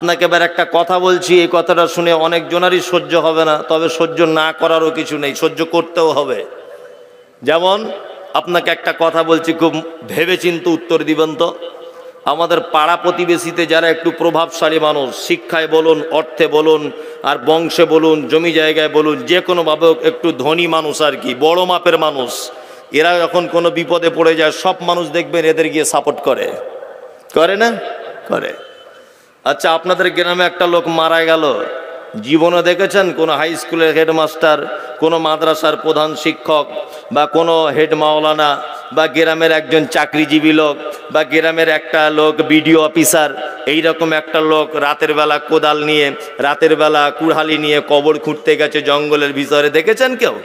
আপনাকে এবার একটা কথা বলছি, এই কথাটা শুনে অনেক জনারই সহ্য হবে না, তবে সহ্য না করারও কিছু নেই, সহ্য করতেও হবে। যেমন আপনাকে একটা কথা বলছি, খুব ভেবেচিন্তে উত্তর দিবেন তো। আমাদের পাড়া প্রতিবেশীতে যারা একটু প্রভাবশালী মানুষ, শিক্ষায় বলুন, অর্থে বলুন, আর বংশে বলুন, জমি জায়গায় বলুন, যে কোনোভাবে একটু ধনী মানুষ আর কি, বড় মাপের মানুষ, এরা যখন কোনো বিপদে পড়ে যায় সব মানুষ দেখবেন এদের গিয়ে সাপোর্ট করে, করে না? করে। আচ্ছা, আপনাদের গ্রামে একটা লোক মারা গেল, জীবনে দেখেছেন কোনো হাই স্কুলের হেডমাস্টার, কোনো মাদ্রাসার প্রধান শিক্ষক, বা কোনো হেড মাওলানা, বা গ্রামের একজন চাকরিজীবী লোক, বা গ্রামের একটা লোক বিডিও অফিসার, এইরকম একটা লোক রাতের বেলা কোদাল নিয়ে, রাতের বেলা কুড়ালি নিয়ে কবর খুঁড়তে গেছে জঙ্গলের ভিতরে? দেখেছেন কেউ?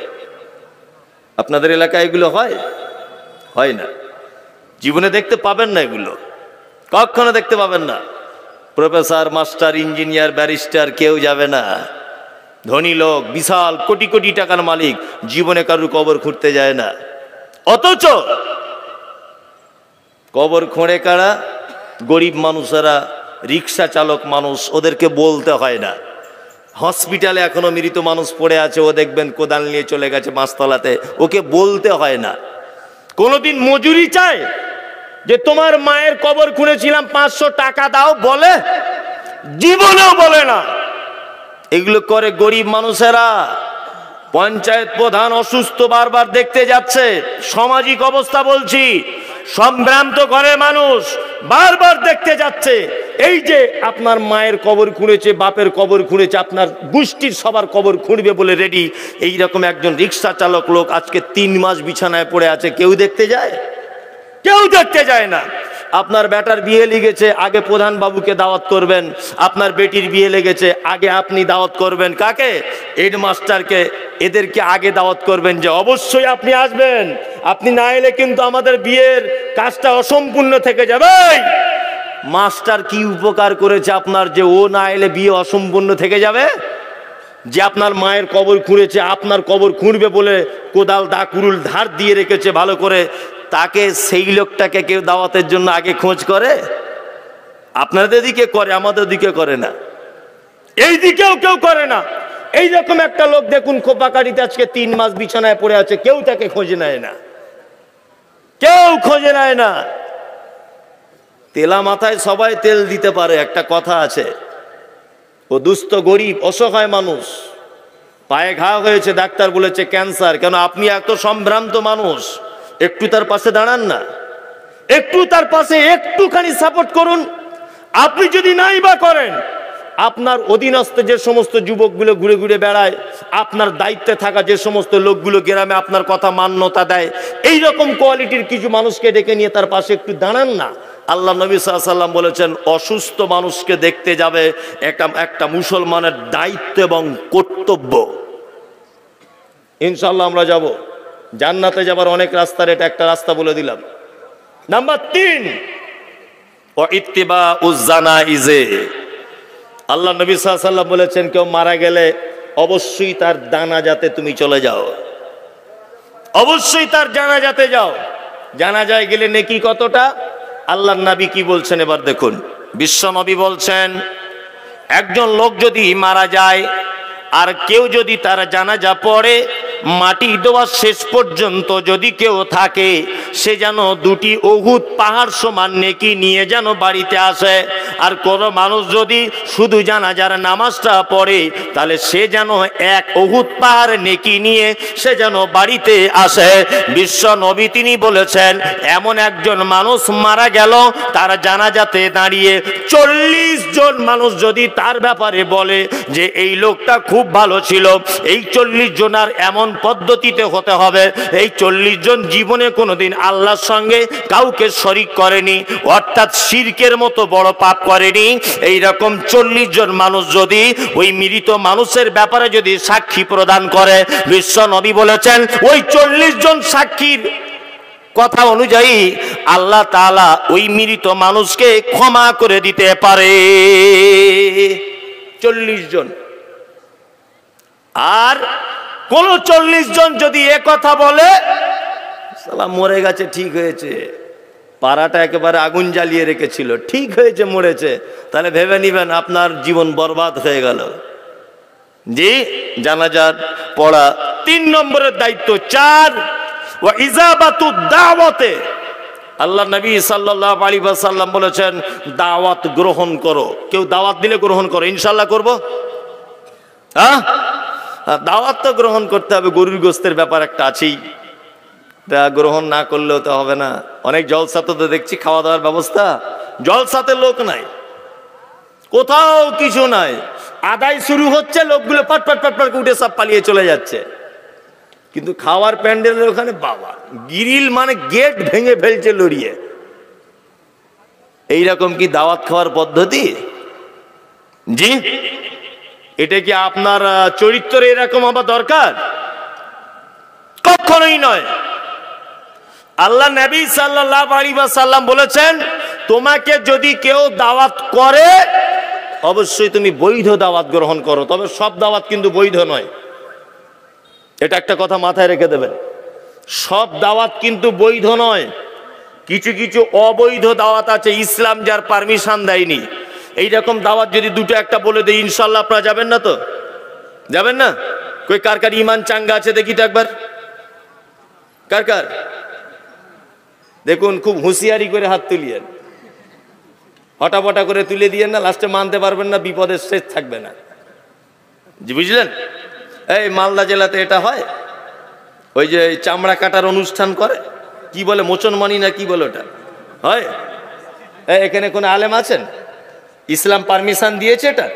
আপনাদের এলাকায় এগুলো হয়? হয় না, জীবনে দেখতে পাবেন না, এগুলো কখনো দেখতে পাবেন না। প্রফেসর, মাস্টার, ইঞ্জিনিয়ার, ব্যারিস্টার কেউ যাবে না। ধনী লোক, বিশাল কোটি কোটি টাকার মালিক, জীবনে কারুর কবর খুঁড়তে যায় না। অথচ কবর খোঁড়ে কারা? গরিব মানুষেরা, রিক্সা চালক মানুষ, ওদেরকে বলতে হয় না। হসপিটালে এখনো মৃত মানুষ পড়ে আছে, ও দেখবেন কোদাল নিয়ে চলে গেছে মাছতলাতে, ওকে বলতে হয় না। কোনোদিন মজুরি চায় যে তোমার মায়ের কবর খুঁড়েছিলাম 500 টাকা দাও? বলে? জীবনেও বলে না। এগুলো করে গরিব মানুষেরা। পঞ্চায়েত প্রধান অসুস্থ, বারবার দেখতে যাচ্ছে, সামাজিক অবস্থা বলছি, সম্ভ্রান্ত ঘরে মানুষ বারবার দেখতে যাচ্ছে, এই যে আপনার মায়ের কবর খুঁড়েছে, বাপের কবর খুঁড়েছে, আপনার গোষ্ঠীর সবার কবর খুঁড়বে বলে রেডি। এইরকম একজন রিক্সা চালক লোক আজকে 3 মাস বিছানায় পড়ে আছে, কেউ দেখতে যায়? কেউ দেখতে যায় না। আপনার বেটার বিয়ে লেগেছে, আগে প্রধান বাবুকে দাওয়াত করবেন। আপনার বেটির বিয়ে লেগেছে, আগে আপনি দাওয়াত করবেন কাকে? হেডমাস্টারকে। এদেরকে আগে দাওয়াত করবেন যে অবশ্যই আপনি আসবেন, আপনি না এলে কিন্তু আমাদের বিয়ের কাজটা অসম্পূর্ণ থেকে যাবে। মাস্টার কি উপকার করেছে আপনার যে ও না এলে বিয়ে অসম্পূর্ণ থেকে যাবে? যে আপনার মায়ের কবর খুঁড়েছে, আপনার কবর খুঁড়বে বলে কোদাল দা কুড়ুল ধার দিয়ে রেখেছে ভালো করে, তাকে, সেই লোকটাকে কেউ দাওয়াতের জন্য আগে খোঁজ করে? আপনাদের দিকে করে, আমাদের দিকে করে না। এই দিকেও কেউ করে না। এইরকম একটা লোক দেখুন খোপাকাড়িতে আজকে 3 মাস বিছানায় পড়ে আছে, কেউ তাকে খোঁজে নেয় না, কেউ খোঁজে নেয় না। তেলা মাথায় সবাই তেল দিতে পারে, একটা কথা আছে। ও দুস্থ গরিব অসহায় মানুষ, পায়ে ঘা হয়েছে, ডাক্তার বলেছে ক্যান্সার। কেন? আপনি এত সম্ভ্রান্ত মানুষ, একটু তার পাশে দাঁড়ান না, একটু তার পাশে একটুখানি সাপোর্ট করুন। আপনি যদি নাই বা করেন, আপনার অধীনস্থ যে সমস্ত যুবকগুলো ঘুরে ঘুরে বেড়ায়, আপনার দায়িত্বে থাকা যে সমস্ত লোকগুলো গ্রামে আপনার কথা মান্যতা দেয়, এই রকম কোয়ালিটির কিছু মানুষকে ডেকে নিয়ে তার পাশে একটু দাঁড়ান না। আল্লাহ নবী সাল্লাল্লাহু আলাইহি ওয়াসাল্লাম বলেছেন, অসুস্থ মানুষকে দেখতে যাবে একটা মুসলমানের দায়িত্ব এবং কর্তব্য। ইনশাআল্লাহ আমরা যাব। জান্নাতে যাবার অনেক রাস্তার এটা একটা রাস্তা বলে দিলাম। নাম্বার 3, ও ইত্তিবাউজ জানাইজে। আল্লাহ নবী সাল্লাল্লাহু আলাইহি ওয়াসাল্লাম বলেছেন, কেউ মারা গেলে অবশ্যই তার জানাজাতে তুমি চলে যাও, অবশ্যই তার জানাজাতে যাও। জানাজায় গেলে নেকি কতটা? আল্লাহর নবী কি বলছেন এবার দেখুন। বিশ্ব নবী বলছেন, একজন লোক যদি মারা যায় আর কেউ যদি তার জানাজা পড়ে, মাটি দেওয়ার শেষ পর্যন্ত যদি কেউ থাকে, সে যেন 2টি উহুদ পাহাড় সমান নেকি নিয়ে যেন বাড়িতে আসে। আর কোনো মানুষ যদি শুধু জানাজার নামাজটা পড়ে, তাহলে সে যেন 1 উহুদ পাহাড় নেকি নিয়ে সে যেন বাড়িতে আসে। বিশ্ব নবী তিনি বলেছেন, এমন একজন মানুষ মারা গেল, তার জানাজাতে দাঁড়িয়ে 40 জন মানুষ যদি তার ব্যাপারে বলে যে এই লোকটা খুব ভালো ছিল, এই 40 জনার এমন পদ্ধতিতে হতে হবে, এই 40 জন জীবনে কোনোদিন আল্লাহর সঙ্গে কাউকে শরীক করেনি, অর্থাৎ শিরকের মতো বড় পাপ করেনি। এই রকম 40 জন মানুষ যদি ওই মৃত মানুষের ব্যাপারে যদি সাক্ষী প্রদান করে, বিশ্ব নবী বলেছেন ওই 40 জন সাক্ষীর কথা অনুযায়ী আল্লাহ তাআলা ওই মৃত মানুষকে ক্ষমা করে দিতে পারে। 40 জন। আর কোন 40 জন যদি কথা বলে, সালা মরে গেছে, ঠিক হয়েছে, পাড়াটা একেবারে আগুন জ্বালিয়ে রেখেছিল, ঠিক হয়েছে মরেছে, তাহলে ভেবে নিবেন আপনার জীবন বরবাদ হয়ে গেল। জি, জানাজার পড়া 3 নম্বরের দায়িত্ব। 4 ওয়া ইজাবাতু দাওয়াতে, আল্লাহ নবী সাল্লাল্লাহু আলাইহি ওয়াসাল্লাম বলেছেন দাওয়াত গ্রহণ করো। কেউ দাওয়াত দিলে গ্রহণ করো, ইনশাআল্লাহ করব। হ্যাঁ, দাওয়াত তো গ্রহণ করতে হবে। গরুর গোশতের ব্যাপার একটা আছেই, তা গ্রহণ না করলেও তো হবে না। অনেক জলসাতে তো দেখছি খাওয়া দাওয়ার ব্যবস্থা, জলসাতে লোক নাই, কোথাও কিছু নাই, আদায় শুরু হচ্ছে, লোকগুলো পাট পাট পাট পাট উঠে সব পালিয়ে চলে যাচ্ছে। কিন্তু খাওয়ার প্যান্ডেলের ওখানে বাবা গ্রিল মানে গেট ভেঙে ফেলছে লড়িয়ে। এইরকম কি দাওয়াত খাওয়ার পদ্ধতি? জি, এটা কি আপনার চরিত্র এরকম হওয়া দরকার? কখনোই নয়। আল্লাহ নবী সাল্লাল্লাহু আলাইহি ওয়াসাল্লাম বলেছেন তোমাকে যদি কেউ দাওয়াত করে অবশ্যই তুমি বৈধ দাওয়াত গ্রহণ করো, তবে সব দাওয়াত কিন্তু বৈধ নয়। এটা একটা কথা মাথায় রেখে দেবেন, সব দাওয়াত কিন্তু বৈধ নয়। কিছু কিছু অবৈধ দাওয়াত আছে, ইসলাম যার পারমিশন দেয়নি। এইরকম দাওয়াত যদি দুটো একটা বলে দেয়, ইনশাল্লাহ আপনারা যাবেন না তো? যাবেন না? কই কার কার ইমান চাঙ্গা আছে দেখি তো একবার, কার কার? দেখুন, খুব হুঁশিয়ারি করে হাত তুলিয়েন, হটাপটা করে তুলে দিয়েন না, লাস্টে মানতে পারবেন না, বিপদের শেষ থাকবে না। জি, বুঝলেন? এই মালদা জেলাতে এটা হয়, ওই যে চামড়া কাটার অনুষ্ঠান করে, কি বলে মোচনমণি না কি বলে ওটা হয়। এখানে কোন আলেম আছেন? ইসলাম পারমিশন দিয়েছে? এটা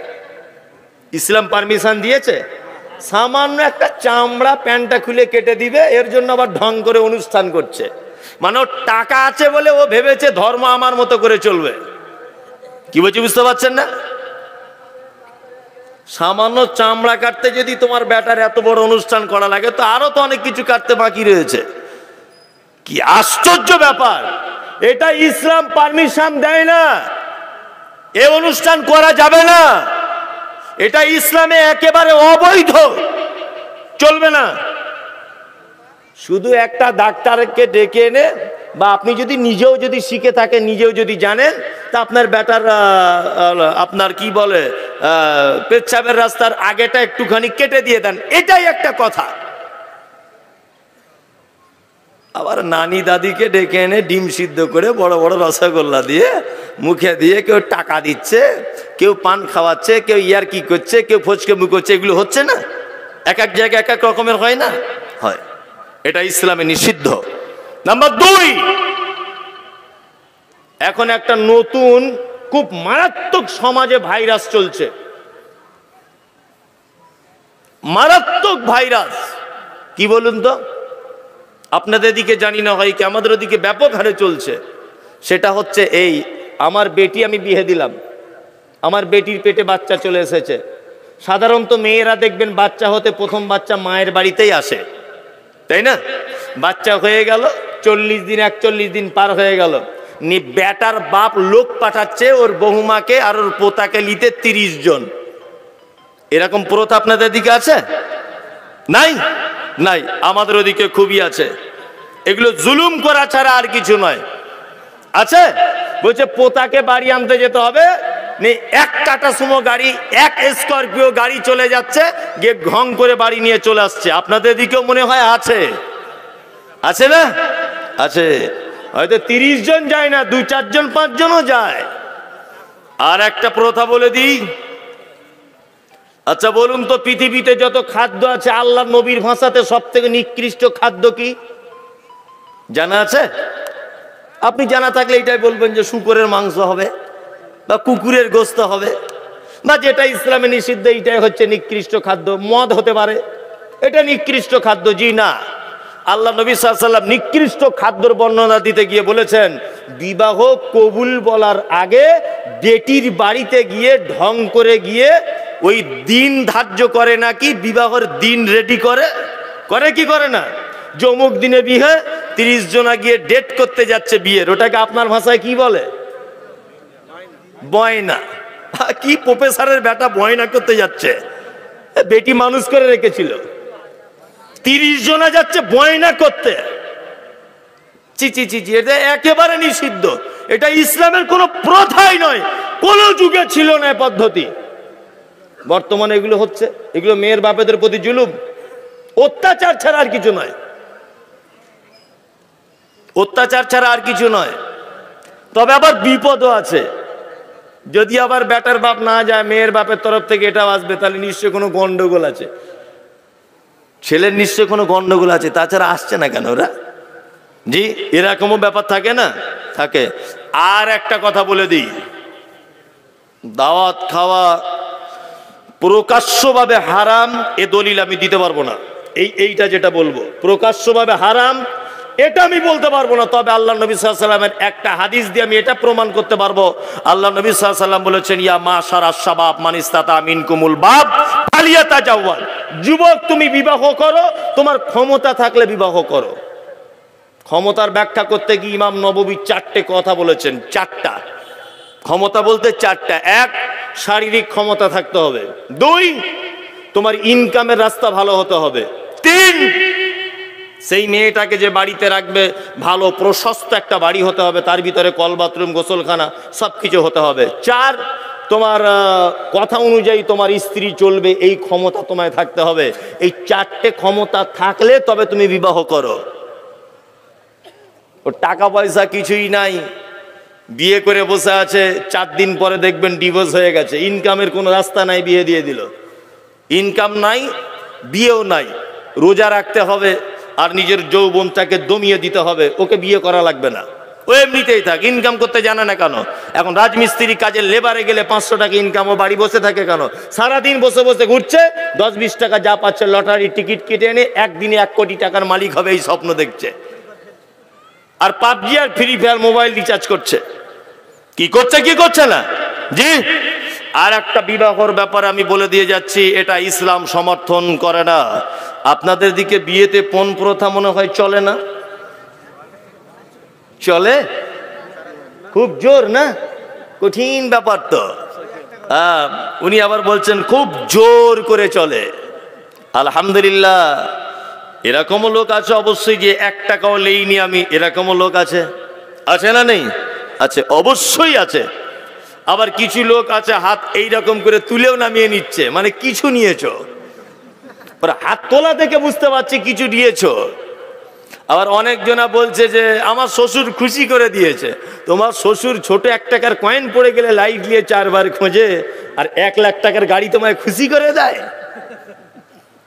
ইসলাম পারমিশন দিয়েছে? সামান্য একটা চামড়া প্যান্টটা খুলে কেটে দিবে, এর জন্য আবার ঢং করে অনুষ্ঠান করছে। মানে ওর টাকা আছে বলে ও ভেবেছে ধর্ম আমার মতো করে চলবে। কি বলছি বুঝতে পারছেন না? সামান্য চামড়া কাটতে যদি তোমার ব্যাটার এত বড় অনুষ্ঠান করা লাগে, তো আরো তো অনেক কিছু কাটতে বাকি রয়েছে। কি আশ্চর্য ব্যাপার! এটা ইসলাম পারমিশন দেয় না, এ অনুষ্ঠান করা যাবে না, এটা ইসলামে একেবারে অবৈধ, চলবে না। শুধু একটা ডাক্তারকে ডেকে এনে, বা আপনি যদি নিজেও যদি শিখে থাকেন, নিজেও যদি জানেন, তা আপনার ব্যাটার আপনার কি বলে পেচ্ছাবের রাস্তার আগেটা একটুখানি কেটে দিয়ে দেন, এটাই একটা কথা। আবার নানি দাদিকে ডেকে এনে ডিম সিদ্ধ করে বড় বড় রসগোল্লা দিয়ে মুখে দিয়ে কেউ টাকা দিচ্ছে, কেউ পান খাওয়াচ্ছে, কেউ ইয়ার কি করছে, কেউ ফচকে মুখ করছে, এগুলো হচ্ছে না? এক এক জায়গায় এক এক রকমের হয় না? হয়। এটা ইসলামে নিষিদ্ধ। নাম্বার 2, এখন একটা নতুন খুব মারাত্মক সমাজে ভাইরাস চলছে, মারাত্মক ভাইরাস। কি বলুন তো? আপনাদের দিকে জানি না হয় কি, আমাদের ওদিকে ব্যাপক হারে চলছে। সেটা হচ্ছে এই, আমার বেটি আমি বিয়ে দিলাম, আমার বেটির পেটে বাচ্চা চলে এসেছে। সাধারণত মেয়েরা দেখবেন বাচ্চা হতে প্রথম বাচ্চা মায়ের বাড়িতেই আসে, তাই না? বাচ্চা হয়ে গেল, 40 দিন 41 দিন পার হয়ে গেল, বেটার বাপ লোক পাঠাচ্ছে ওর বহুমাকে আর ওর পোতাকে নিতে 30 জন। এরকম প্রথা আপনাদের দিকে আছে? নাই? নাই, আমাদের ওদিকে খুবই আছে। এগুলো জুলুম করা ছাড়া আর কিছু নয়। আছে বলছে পোতাকে বাড়ি আনতে যেতে হবে, এক টাটা সুমো গাড়ি, এক স্করপিও গাড়ি চলে যাচ্ছে, গিয়ে ঘং করে বাড়ি নিয়ে চলে আসছে। আপনাদের দিকেও মনে হয় আছে? আছে না? আছে। হয়তো 30 জন যায় না, 2-4 জন 5 জনও যায়। আর একটা প্রথা বলে দিই, আচ্ছা বলুন তো, পৃথিবীতে যত খাদ্য আছে আল্লাহ নবীর ভাষাতে সব থেকে নিকৃষ্ট খাদ্য কি জানা আছে? আপনি জানা থাকলে এটাই বলবেন যে শুকরের মাংস হবে বা কুকুরের গোশত হবে, না যেটা ইসলামে নিষিদ্ধ এটাই হচ্ছে নিকৃষ্ট খাদ্য। মদ হতে পারে, এটা নিকৃষ্ট খাদ্য? জি না। আল্লাহ নবী সাল্লাল্লাহু আলাইহি ওয়াসাল্লাম নিকৃষ্ট খাদ্যর বর্ণনা দিতে গিয়ে বলেছেন, বিবাহ কবুল বলার আগে বেটির বাড়িতে গিয়ে ঢং করে গিয়ে ওই দিন ধার্য করে নাকি, বিবাহের দিন রেডি করে, করে কি করে না? যমুক দিনে বিয়ে, 30 জনা গিয়ে ডেট করতে যাচ্ছে বিয়ের, ওটাকে আপনার ভাষায় কি বলে? বয়না। কি প্রফেসরের বেটা বয়না করতে যাচ্ছে? বেটি মানুষ করে রেখেছিল, 30 জনা যাচ্ছে বয়না করতে। চি চি চি চি, এটা একেবারে নিষিদ্ধ। এটা ইসলামের কোনো প্রথাই নয়, কোন যুগে ছিল না পদ্ধতি। বর্তমানে এগুলো হচ্ছে, এগুলো মেয়ের বাপেদের প্রতি জুলুম, অত্যাচার ছাড়া আর কিছু নয়, অত্যাচার ছাড়া আর কিছু নয়। তবে আবার বিপদও আছে, যদি আবার বেটার বাপ না যায়, মেয়ের বাপের তরফ থেকে এটাও আসবে, তাহলে নিশ্চয় কোনো গন্ডগোল আছে, ছেলের নিশ্চয় কোনো গন্ডগোল আছে। তাছাড়া আসছে না কেন ওরা? জি, এরকমও ব্যাপার থাকে না, থাকে। আর একটা কথা বলে দিই, দাওয়াত খাওয়া প্রকাশ্যভাবে হারাম এ দলিল আমি দিতে পারবো না। এইটা যেটা বলবো প্রকাশ্যভাবে হারাম, এটা আমি বলতে পারবো না। তবে আল্লাহ নবী সাল্লাল্লাহু আলাইহি ওয়াসাল্লামের একটা হাদিস দিয়ে আমি এটা প্রমাণ করতে পারবো। আল্লাহ নবী সাল্লাল্লাহু আলাইহি ওয়াসাল্লাম বলেছেন, ইয়া মাশারাশ শাবাব মান ইসতাতা মিনকুমুল বাব ফালিয়াতাজাওয়াজ। যুবক, তুমি বিবাহ করো, তোমার ক্ষমতা থাকলে বিবাহ করো। ক্ষমতার ব্যাখ্যা করতে গিয়ে ইমাম নববী 4টে কথা বলেছেন, 4টা ক্ষমতা বলতে 4টা। 1, শারীরিক ক্ষমতা থাকতে হবে। 2, তোমার ইনকামের রাস্তা ভালো হতে হবে। 3, সেই মেয়েটাকে যে বাড়িতে রাখবে ভালো প্রশস্ত একটা বাড়ি হতে হবে, তার ভিতরে কল, বাথরুম, গোসলখানা সবকিছু হতে হবে। 4, তোমার কথা অনুযায়ী তোমার স্ত্রী চলবে, এই ক্ষমতা তোমায় থাকতে হবে। এই 4টে ক্ষমতা থাকলে তবে তুমি বিবাহ করো। ও টাকা পয়সা কিছুই নাই, বিয়ে করে বসে আছে, 4 দিন পরে দেখবেন ডিভোর্স হয়ে গেছে, ইনকামের কোনো রাস্তা নাই, বিয়ে দিয়ে দিল। ইনকাম নাই, বিয়েও নাই, রোজা রাখতে হবে আর নিজের যৌবনটাকে দমিয়ে দিতে হবে, ওকে বিয়ে করা লাগবে না, ও এমনিতেই থাক, ইনকাম করতে জানে না কেন? এখন রাজমিস্ত্রি কাজে লেবারে গেলে 500 টাকা ইনকাম, ও বাড়ি বসে থাকে কেন? সারাদিন বসে বসে ঘুরছে, 10-20 টাকা যা পাচ্ছে লটারি টিকিট কেটে এনে একদিনে 1 কোটি টাকার মালিক হবে এই স্বপ্ন দেখছে, আর পাবজি আর ফ্রি ফায়ার মোবাইল রিচার্জ করছে। কি করছে কি করছে না? জি। আর একটা বিবাহর ব্যাপারে আমি বলে দিয়ে যাচ্ছি, এটা ইসলাম সমর্থন করে না। আপনাদের দিকে বিয়েতে পণ প্রথা মনে হয় চলে না? চলে? খুব জোর না? কঠিন ব্যাপার তো। উনি আবার বলছেন খুব জোর করে চলে। আলহামদুলিল্লাহ, এরকমও লোক আছে অবশ্যই, যে 1 টাকাও লেইনি আমি, এরকমও লোক আছে, আছে না নেই? আছে, অবশ্যই আছে। আবার কিছু লোক আছে হাত এইরকম করে তুলেও নামিয়ে নিচ্ছে, মানে কিছু নিয়েছো, হাত তোলা থেকে বুঝতে পারছি কিছু নিয়েছো। আবার অনেকজনা বলছে যে আমার শ্বশুর খুশি করে দিয়েছে। তোমার শ্বশুর ছোট 1 টাকার কয়েন পড়ে গেলে লাইট দিয়ে 4 বার খোঁজে, আর 1 লাখ টাকার গাড়ি তোমায় খুশি করে দেয়?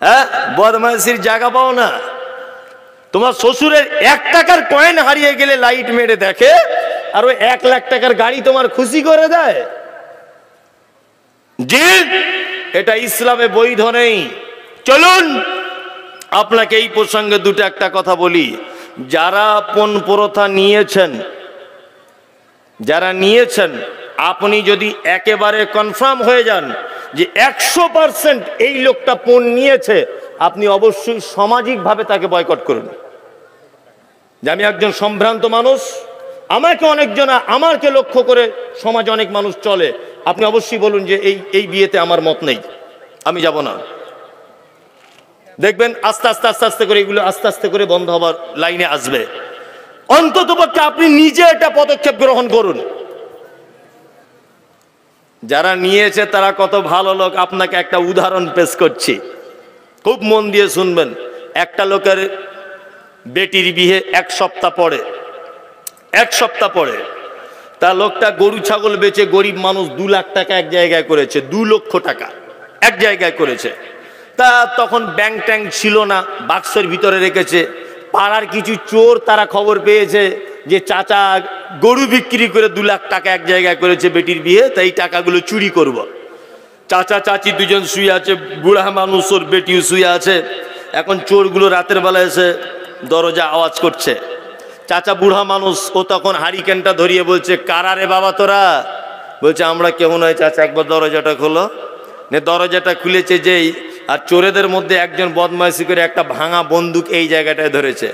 হ্যাঁ, বদমাইশির জায়গা পাও না। তোমার শ্বশুরের 1 টাকার কয়েন হারিয়ে গেলে লাইট মেরে দেখে, আর ওই 1 লাখ টাকার গাড়ি তোমার খুশি করে দেয়? জি, এটা ইসলামে বৈধ নেই। চলুন আপনাকে এই প্রসঙ্গে একটা কথা বলি। যারা পণ প্রথা নিয়েছেন, যারা নিয়েছেন, আপনি যদি একেবারে কনফার্ম হয়ে যান যে 100% এই লোকটা পণ নিয়েছে, আপনি অবশ্যই সামাজিকভাবে তাকে বয়কট করুন। যে আমি একজন সম্ভ্রান্ত মানুষ, আমাকে অনেকজন, আমাকে লক্ষ্য করে সমাজে অনেক মানুষ চলে, আপনি অবশ্যই বলুন যে এই বিয়েতে আমার মত নেই, আমি যাব না। দেখবেন আস্তে আস্তে আস্তে আস্তে করে এগুলো আস্তে আস্তে করে বন্ধ হবার লাইনে আসবে। অন্ততপক্ষে আপনি নিজে একটা পদক্ষেপ গ্রহণ করুন। যারা নিয়েছে তারা কত ভালো লোক, আপনাকে একটা উদাহরণ পেশ করছি, খুব মন দিয়ে শুনবেন। একটা লোকের বেটির বিয়ে 1 সপ্তাহ পরে, 1 সপ্তাহ পরে তা লোকটা গরু ছাগল বেচে, গরিব মানুষ, 2 লাখ টাকা এক জায়গায় করেছে, 2 লক্ষ টাকা এক জায়গায় করেছে। তা তখন ব্যাংক ট্যাঙ্ক ছিল না, বাক্সের ভিতরে রেখেছে। পাড়ার কিছু চোর তারা খবর পেয়েছে যে চাচা গরু বিক্রি করে 2 লাখ টাকা এক জায়গায় করেছে বেটির বিয়ে, তাই এই টাকাগুলো চুরি করব। চাচা চাচি দুজন শুয়ে আছে, বুড়া মানুষ ওর বেটিও শুয়ে আছে। এখন চোরগুলো রাতের বেলা এসে দরজা আওয়াজ করছে। চাচা বুড়া মানুষ, ও তখন হারিকেনটা ধরিয়ে বলছে, কারা রে বাবা তোরা? বলছে আমরা কেউ নয় চাচা, একবার দরজাটা খোলো। দরজাটা খুলেছে যেই, আর চোরেদের মধ্যে একজন বদমাইশি করে একটা ভাঙা বন্দুক এই জায়গাটায় ধরেছে।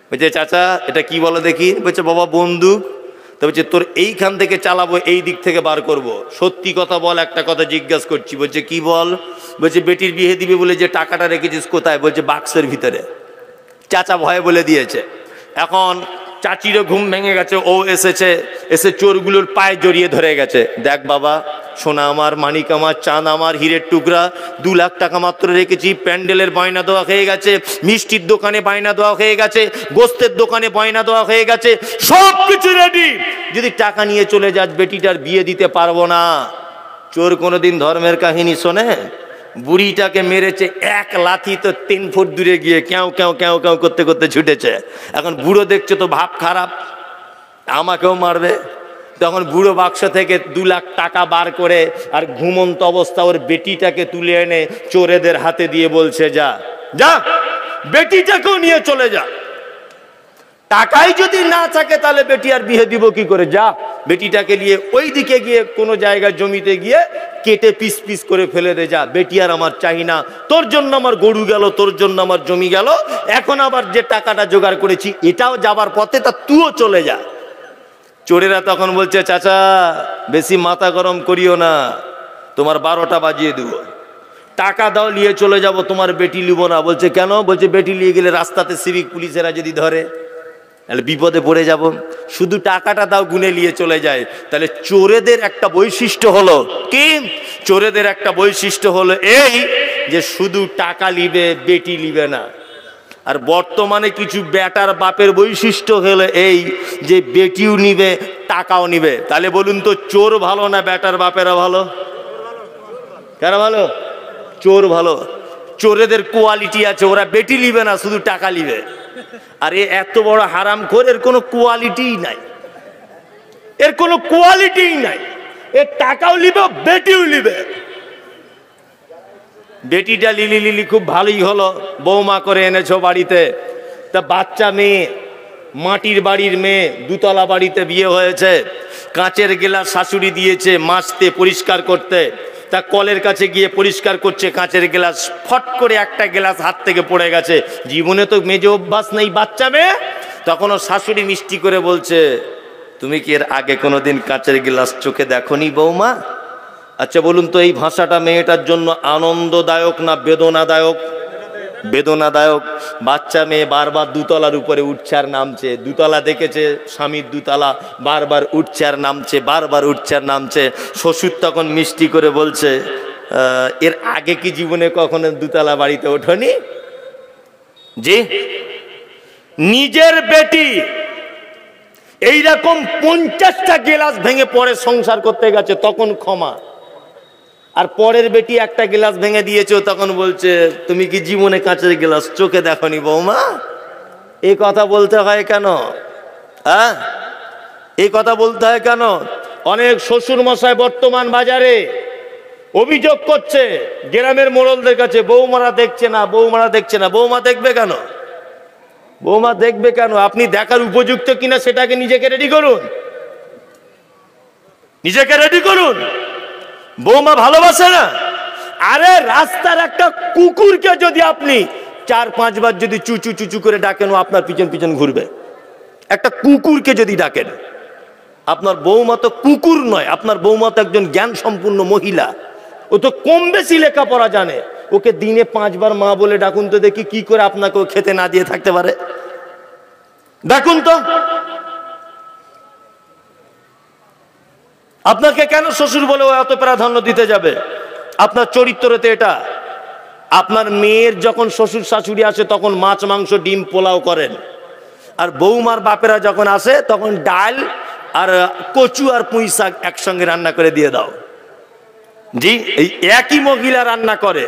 বলছে চাচা এটা কি বলো দেখি? বলছে বাবা বন্দুক। তো বলছে তোর এইখান থেকে চালাবো, এই দিক থেকে বার করব। সত্যি কথা বল, একটা কথা জিজ্ঞাসা করছি। বলছে কি বল? বলছে বেটির বিয়ে দিবে বলে যে টাকাটা রেখেছিস কোথায়? বলছে বাক্সের ভিতরে। চাচা ভয়ে বলে দিয়েছে। এখন চাচিরও ঘুম ভেঙে গেছে, ও এসেছে, এসে চোরগুলোর পায়ে জড়িয়ে ধরে গেছে। দেখ বাবা, সোনা আমার, মানিক আমার, চাঁদ আমার, হীরের টুকরা, 2 লাখ টাকা মাত্র রেখেছি, প্যান্ডেলের বায়না দেওয়া হয়ে গেছে, মিষ্টির দোকানে বায়না দেওয়া হয়ে গেছে, গোস্তের দোকানে বায়না দেওয়া হয়ে গেছে, সব কিছু রেডি। যদি টাকা নিয়ে চলে যাস, বেটিটার বিয়ে দিতে পারবো না। চোর কোনোদিন ধর্মের কাহিনী শোনে? বুড়িটাকে মেরেছে 1 লাথি, তো 3 ফুট দূরে গিয়ে ক্যাও ক্যাও ক্যাও ক্যাও করতে করতে ছুটেছে। এখন বুড়ো দেখছে তো ভাব খারাপ, আমাকেও মারবে। তখন বুড়ো বাক্স থেকে 2 লাখ টাকা বার করে আর ঘুমন্ত অবস্থা ওর বেটিটাকে তুলে এনে চোরেদের হাতে দিয়ে বলছে, যা যা, বেটিটাকেও নিয়ে চলে যা। টাকাই যদি না থাকে তাহলে বেটি আর বিয়ে দিব কি করে? যা, বেটিটাকে নিয়ে ওই দিকে গিয়ে কোনো জায়গায় জমিতে গিয়ে কেটে পিস পিস করে ফেলে দে, যা, বেটি আর আমার চাই না। তোর জন্য আমার গরু গেল, তোর জন্য আমার জমি গেল, এখন আবার যে টাকাটা জোগাড় করেছি এটাও যাবার পথে, তা তুইও চলে যা। চোরেরা তখন বলছে, চাচা বেশি মাথা গরম করিও না, তোমার 12টা বাজিয়ে দেবো, টাকা দাও, নিয়ে চলে যাব, তোমার বেটি লিব না। বলছে কেন? বলছে বেটি নিয়ে গেলে রাস্তাতে সিভিক পুলিশেরা যদি ধরে তাহলে বিপদে পড়ে যাব, শুধু টাকাটা দাও, গুনে নিয়ে চলে যায়। তাহলে চোরেদের একটা বৈশিষ্ট্য হলো কি? চোরেদের একটা বৈশিষ্ট্য হলো এই যে শুধু টাকা লিবে, বেটি লিবে না। আর বর্তমানে কিছু বেটার বাপের বৈশিষ্ট্য হলো এই যে বেটিও নিবে, টাকাও নিবে। তাহলে বলুন তো, চোর ভালো না বেটার বাপেরা ভালো? কারা ভালো? চোর ভালো। চোরেদের কোয়ালিটি আছে, ওরা বেটি লিবে না, শুধু টাকা লিবে। আর এত বড় হারামখোর, এর কোনো কোয়ালিটিই নাই, এর কোনো কোয়ালিটিই নাই। এর টাকাও লিবে, বেটিও লিবে। বেটিটা লিলি লিলি খুব ভালোই হলো, বৌমা করে এনেছো বাড়িতে। তা বাচ্চা মেয়ে, মাটির বাড়ির মেয়ে, 2 তলা বাড়িতে বিয়ে হয়েছে, কাঁচের গ্লাস শাশুড়ি দিয়েছে মাজতে, পরিষ্কার করতে। তা কলের কাছে গিয়ে পরিষ্কার করছে কাঁচের গ্লাস, ফট করে একটা গ্লাস হাত থেকে পড়ে গেছে। জীবনে তো মেজে অভ্যাস নেই বাচ্চা মেয়ে। তখন ও শাশুড়ি মিষ্টি করে বলছে, তুমি কি এর আগে কোনোদিন কাঁচের গ্লাস চোখে দেখোনি বৌমা? আচ্ছা বলুন তো, এই ভাষাটা মেয়েটার জন্য আনন্দদায়ক না বেদনাদায়ক? বেদনাদায়ক। বাচ্চা মেয়ে বারবার 2 তলার উপরে উঠছে আর নামছে, 2 তলা দেখেছে স্বামীর 2 তলা, বারবার উঠছে আর নামছে, বারবার উঠছে আর নামছে। শ্বশুর তখন মিষ্টি করে বলছে, এর আগে কি জীবনে কখনো 2 তলা বাড়িতে ওঠোনি? জি। নিজের বেটি এইরকম 50টা গ্লাস ভেঙে পরে সংসার করতে গেছে, তখন ক্ষমা। আর পরের বেটি একটা গ্লাস ভেঙে দিয়েছে, তখন বলছে, তুমি কি জীবনে কাঁচের গ্লাস চোখে দেখনি বৌমা? এই কথা বলতে হয় কেন? হ্যাঁ, এই কথা বলতে হয় কেন? অনেক শ্বশুর মশাই বর্তমান বাজারে অভিযোগ করছে গ্রামের মোড়লদের কাছে, বৌমারা দেখছে না, বৌমারা দেখছে না। বৌমা দেখবে কেন? বৌমা দেখবে কেন? আপনি দেখার উপযুক্ত কিনা সেটাকে নিজেকে রেডি করুন, নিজেকে রেডি করুন। বৌমা ভালোবাসে না? আরে রাস্তার একটা কুকুরকে যদি আপনি 4-5 বার যদি চুচু চুচু করে ডাকেন, ও আপনার পিছন পিছন ঘুরবে। একটা কুকুরকে যদি ডাকেন, আপনার বৌমা তো কুকুর নয়, আপনার বৌমা তো একজন জ্ঞান সম্পূর্ণ মহিলা, ও তো কম বেশি লেখাপড়া জানে। ওকে দিনে 5 বার মা বলে ডাকুন তো দেখি, কি করে আপনাকে ও খেতে না দিয়ে থাকতে পারে? ডাকুন তো। আপনাকে কেন শ্বশুর বলে ও এত প্রাধান্য দিতে যাবে? আপনার চরিত্রতে এটা। আপনার মেয়ের যখন শ্বশুর শাশুড়ি আসে তখন মাছ মাংস ডিম পোলাও করেন, আর বৌমার বাপেরা যখন আসে তখন ডাল আর কচু আর পুঁই শাক একসঙ্গে রান্না করে দিয়ে দাও। জি, এই একই মহিলা রান্না করে।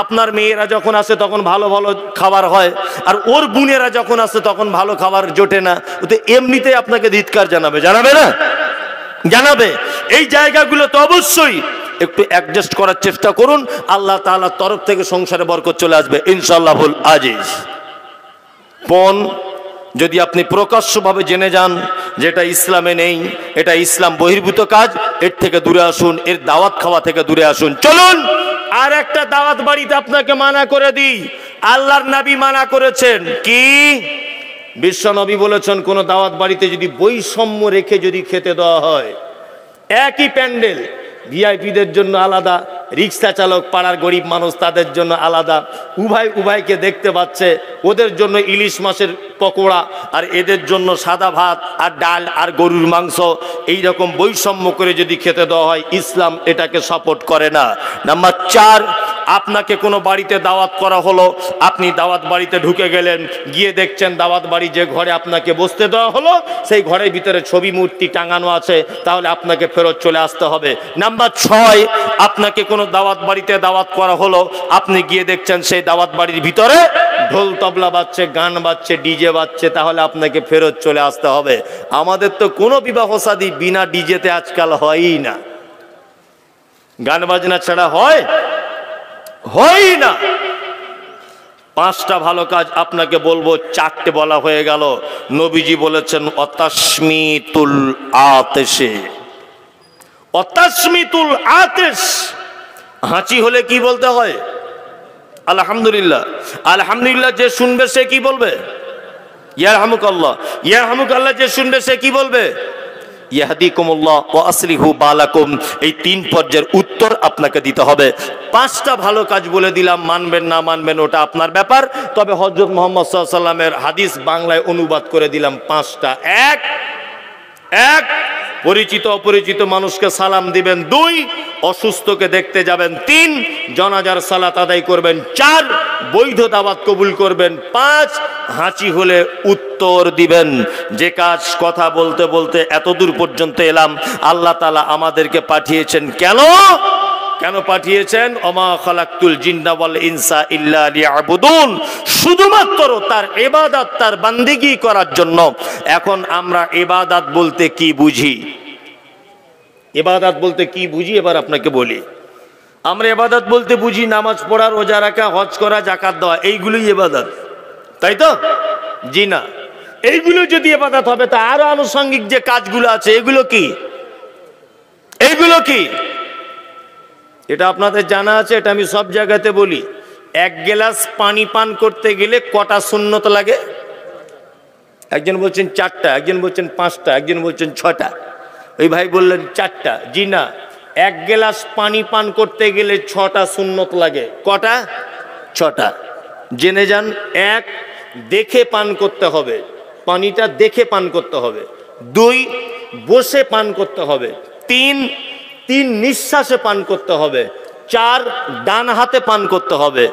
আপনার মেয়েরা যখন আসে তখন ভালো ভালো খাবার হয়, আর ওর বোনেরা যখন আসে তখন ভালো খাবার জোটে না। ও তো এমনিতেই আপনাকে ধিক্কার জানাবে, জানাবে না? জানাবে। এই জায়গাগুলো তো অবশ্যই একটু অ্যাডজাস্ট করার চেষ্টা করুন, আল্লাহ তাআলার তরফ থেকে সংসারে বরকত চলে আসবে ইনশাআল্লাহুল আজিজ। পণ যদি আপনি প্রকাশ্যভাবে জেনে যান যেটা ইসলামে নেই, এটা ইসলাম বহির্ভূত কাজ, এর থেকে দূরে আসুন, এর দাওয়াত খাওয়া থেকে দূরে আসুন। চলুন আর একটা দাওয়াত বাড়িতে আপনাকে মানা করে দিই। আল্লাহর নবী মানা করেছেন কি? বিশ্ব নবী বলেছেন, কোন দাওয়াত বাড়িতে যদি বৈষম্য রেখে যদি খেতে দেওয়া হয়, একই প্যান্ডেল ভিআইপিদের জন্য আলাদা, রিক্সা চালক পাড়ার গরিব মানুষ, তাদের জন্য আলাদা, উভয়কে দেখতে পাচ্ছে, ওদের জন্য ইলিশ মাছের পকোড়া আর এদের জন্য সাদা ভাত আর ডাল আর গরুর মাংস, এই রকম বৈষম্য করে যদি খেতে দেওয়া হয়, ইসলাম এটাকে সাপোর্ট করে না। নাম্বার 4, আপনাকে কোনো বাড়িতে দাওয়াত করা হলো, আপনি দাওয়াত বাড়িতে ঢুকে গেলেন, গিয়ে দেখছেন দাওয়াত বাড়ি যে ঘরে আপনাকে বসতে দেওয়া হলো সেই ঘরের ভিতরে ছবি মূর্তি টাঙানো আছে, তাহলে আপনাকে ফেরত চলে আসতে হবে। নাম্বার 6, আপনাকে কোনো দাওয়াত বাড়িতে দাওয়াত করা হলো, আপনি গিয়ে দেখছেন সেই দাওয়াত বাড়ির ভিতরে ঢোল তবলা বাজছে, গান বাজছে, ডিজে বাজছে, তাহলে আপনাকে ফেরত চলে আসতে হবে। আমাদের তো কোনো বিবাহ শাদী বিনা ডিজেতে আজকাল হয়ই না, গান বাজনা ছাড়া হয় না। 5টা ভালো কাজ আপনাকে বলবো, 4টে বলা হয়ে গেল। নবীজি বলেছেন অতাসমিতুল আতেশে, অতাসমিতুল আতেশ, হাঁচি হলে কি বলতে হয়? আলহামদুলিল্লাহ। আলহামদুলিল্লাহ যে শুনবে সে কি বলবে? ইয়ারহামুকাল্লাহ। ইয়ারহামুকাল্লাহ যে শুনবে সে কি বলবে? ইয়াহদিকুমুল্লাহ ওয়া আসলিহু বালাকুম। এই 3 পর্যায়ের উত্তর আপনাকে দিতে হবে। 5টা ভালো কাজ বলে দিলাম, মানবেন না মানবেন ওটা আপনার ব্যাপার, তবে হযরত মুহাম্মদ সাল্লাল্লাহু আলাইহি সাল্লামের হাদিস বাংলায় অনুবাদ করে দিলাম 5টা। 1 পরিচিত অপরিচিত মানুষকে সালাম দিবেন। 2 অসুস্থকে দেখতে যাবেন। 3 জানাজার সালাত আদায় করবেন। 4 বৈধ দাওয়াত কবুল করবেন। 5 হাঁচি হলে উত্তর দিবেন। যে কাজ কথা বলতে বলতে এতদূর পর্যন্ত এলাম, আল্লাহ তাআলা আমাদেরকে পাঠিয়েছেন কেন পাঠিয়েছেন? ওমা খালাকতুল জিন্না ওয়াল ইনসা ইল্লা লিয়াবুদুন, শুধুমাত্র তার ইবাদত, তার বান্দিগি করার জন্য। এখন আমরা ইবাদত বলতে কি বুঝি? ইবাদত বলতে কি বুঝি এবার আপনাকে বলি। আমরা ইবাদত বলতে বুঝি নামাজ পড়া, রোজা রাখা, হজ করা, যাকাত দেওয়া, এইগুলোই ইবাদত, তাই তো? জি না। এইগুলো যদি ইবাদত হবে তা আরো আনুষঙ্গিক যে কাজগুলো আছে এইগুলো কি? এটা আপনাদের জানা আছে? এটা আমি সব জায়গাতে বলি। 1 গ্লাস পানি পান করতে গেলে কটা সুন্নত লাগে? একজন বলছেন 4টা, একজন বলছেন 5টা, একজন বলছেন 6টা। ওই ভাই বললেন 4টা। জি না, 1 গ্লাস পানি পান করতে গেলে 6টা সুন্নত লাগে। কটা? 6টা। জেনে যান। 1, দেখে পান করতে হবে, পানিটা দেখে পান করতে হবে। 2, বসে পান করতে হবে। 3 নিঃশ্বাসে পান করতে হবে। 4, ডান হাতে পান করতে হবে।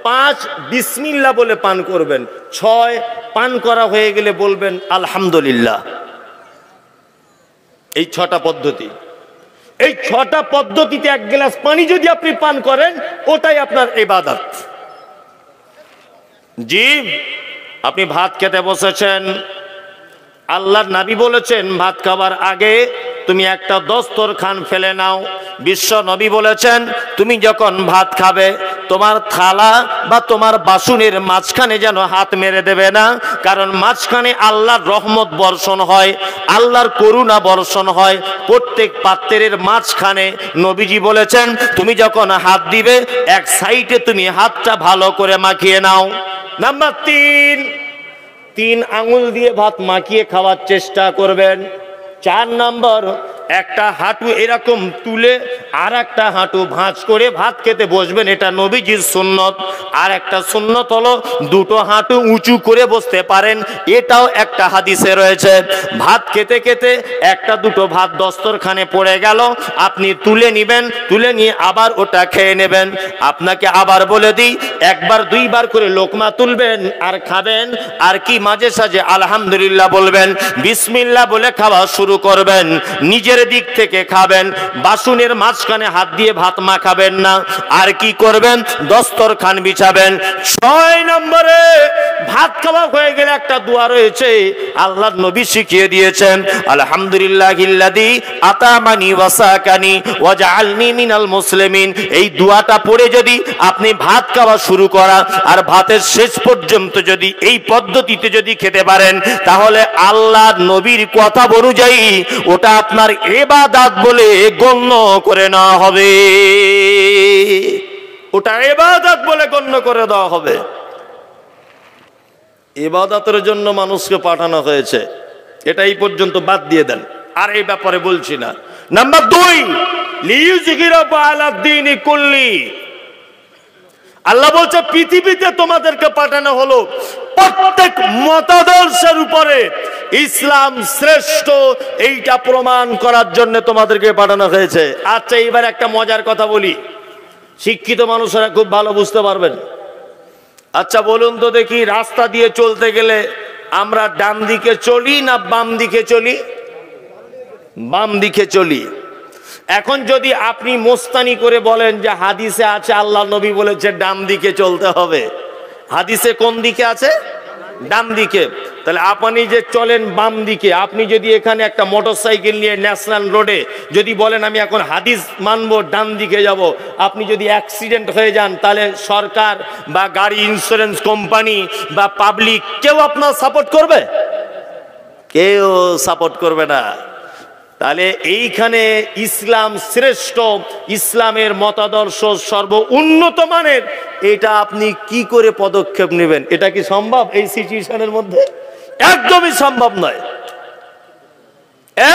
5, বিসমিল্লাহ বলে পান করবেন। 6, পান করা হয়ে গেলে বলবেন আলহামদুলিল্লাহ। এই 6টা পদ্ধতি। এই 6টা পদ্ধতিতে 1 গ্লাস পানি যদি আপনি পান করেন, ওটাই আপনার ইবাদত। জি, আপনি ভাত খেতে বসেছেন, আল্লাহর নবী বলেছেন ভাত খাবার আগে তুমি একটা দস্তরখান ফেলে নাও। বিশ্ব নবী বলেছেন তুমি যখন ভাত খাবে তোমার থালা বা তোমার বাসনের মাঝখানে যেন হাত মেরে দেবে না, কারণ মাঝখানে আল্লাহর রহমত বর্ষণ হয়, আল্লাহর করুণা বর্ষণ হয়। প্রত্যেক পাত্রের মাঝখানে নবীজি বলেছেন তুমি যখন হাত দিবে এক সাইডে তুমি হাতটা ভালো করে মাখিয়ে নাও। নাম্বার 3 আঙুল দিয়ে ভাত মাখিয়ে খাওয়ার চেষ্টা করবেন। 4 নম্বর, একটা হাঁটু এরকম তুলে আর একটা হাঁটু ভাঁজ করে ভাত খেতে বসবেন, এটা নবীজির সুন্নত। আর একটা সুন্নত হলো 2টো হাঁটু উঁচু করে বসতে পারেন, এটাও একটা হাদিসে রয়েছে। ভাত খেতে খেতে 1-2টো ভাত দস্তরখানে পড়ে গেল, আপনি তুলে নেবেন, তুলে নিয়ে আবার ওটা খেয়ে নেবেন। আপনাকে আবার বলে দিই, 1-2বার করে লোকমা তুলবেন আর খাবেন, আর কি মাঝে সাঝে আলহামদুলিল্লাহ বলবেন, বিসমিল্লাহ বলে খাওয়া শুরু করবেন। নিজের দিক থেকে খাবেন, বাসনের মাঝখানে হাত দিয়ে ভাত মাখাবেন না। আর কি করবেন, দস্তরখান বিছাবেন। 6 নম্বরে, ভাত খাওয়া হয়ে গেলে একটা দোয়া রয়েছে, আল্লাহর নবী শিখিয়ে দিয়েছেন, আলহামদুলিল্লাহিল্লাযী আতামানি ওয়া সাকানি ওয়া জাআলনি মিনাল মুসলিমিন। এই দোয়াটা পড়ে যদি আপনি ভাত খাওয়া শুরু করা আর ভাতের শেষ পর্যন্ত যদি এই পদ্ধতিতে যদি খেতে পারেন, তাহলে আল্লাহর নবীর কথা অনুযায়ী ওটা আপনার ইবাদত বলে গণ্য করে নেওয়া হবে, ওটা ইবাদত বলে গণ্য করে দেওয়া হবে। ইবাদতের জন্য মানুষকে পাঠানো হয়েছে, এটা এই পর্যন্ত বাদ দিয়ে দেন, আর এই ব্যাপারে বলছি না। নাম্বার 2, লিইউযহিরাহু আলাদ-দীনি কুল্লি। আল্লাহ বলছে পৃথিবীতে তোমাদেরকে পাঠানো হলো প্রত্যেক মতাদর্শের উপরে ইসলাম শ্রেষ্ঠ, এইটা প্রমাণ করার জন্য তোমাদেরকে পাঠানো হয়েছে। আচ্ছা, এইবার একটা মজার কথা বলি, শিক্ষিত মানুষেরা খুব ভালো বুঝতে পারবেন। আচ্ছা বলুন তো দেখি, রাস্তা দিয়ে চলতে গেলে আমরা ডান দিকে চলি না বাম দিকে চলি? বাম দিকে চলি। এখন যদি আপনি মোস্তানি করে বলেন যে হাদিসে আছে আল্লাহ নবী বলেছে ডান দিকে চলতে হবে, হাদিসে কোন দিকে আছে? ডান দিকে। তাহলে আপনি যে চলেন বাম দিকে, আপনি যদি এখানে একটা মোটরসাইকেল নিয়ে ন্যাশনাল রোডে যদি বলেন আমি এখন হাদিস মানবো, ডান দিকে যাব, আপনি যদি অ্যাক্সিডেন্ট হয়ে যান, তাহলে সরকার বা গাড়ি ইন্স্যুরেন্স কোম্পানি বা পাবলিক কেউ আপনার সাপোর্ট করবে? কেউ সাপোর্ট করবে না। তাহলে এইখানে ইসলাম শ্রেষ্ঠ, ইসলামের মতাদর্শ সর্ব উন্নত মানের, এটা আপনি কি করে পদক্ষেপ নেবেন? এটা কি সম্ভব এই সিচুয়েশনের মধ্যে? একদমই সম্ভব নয়,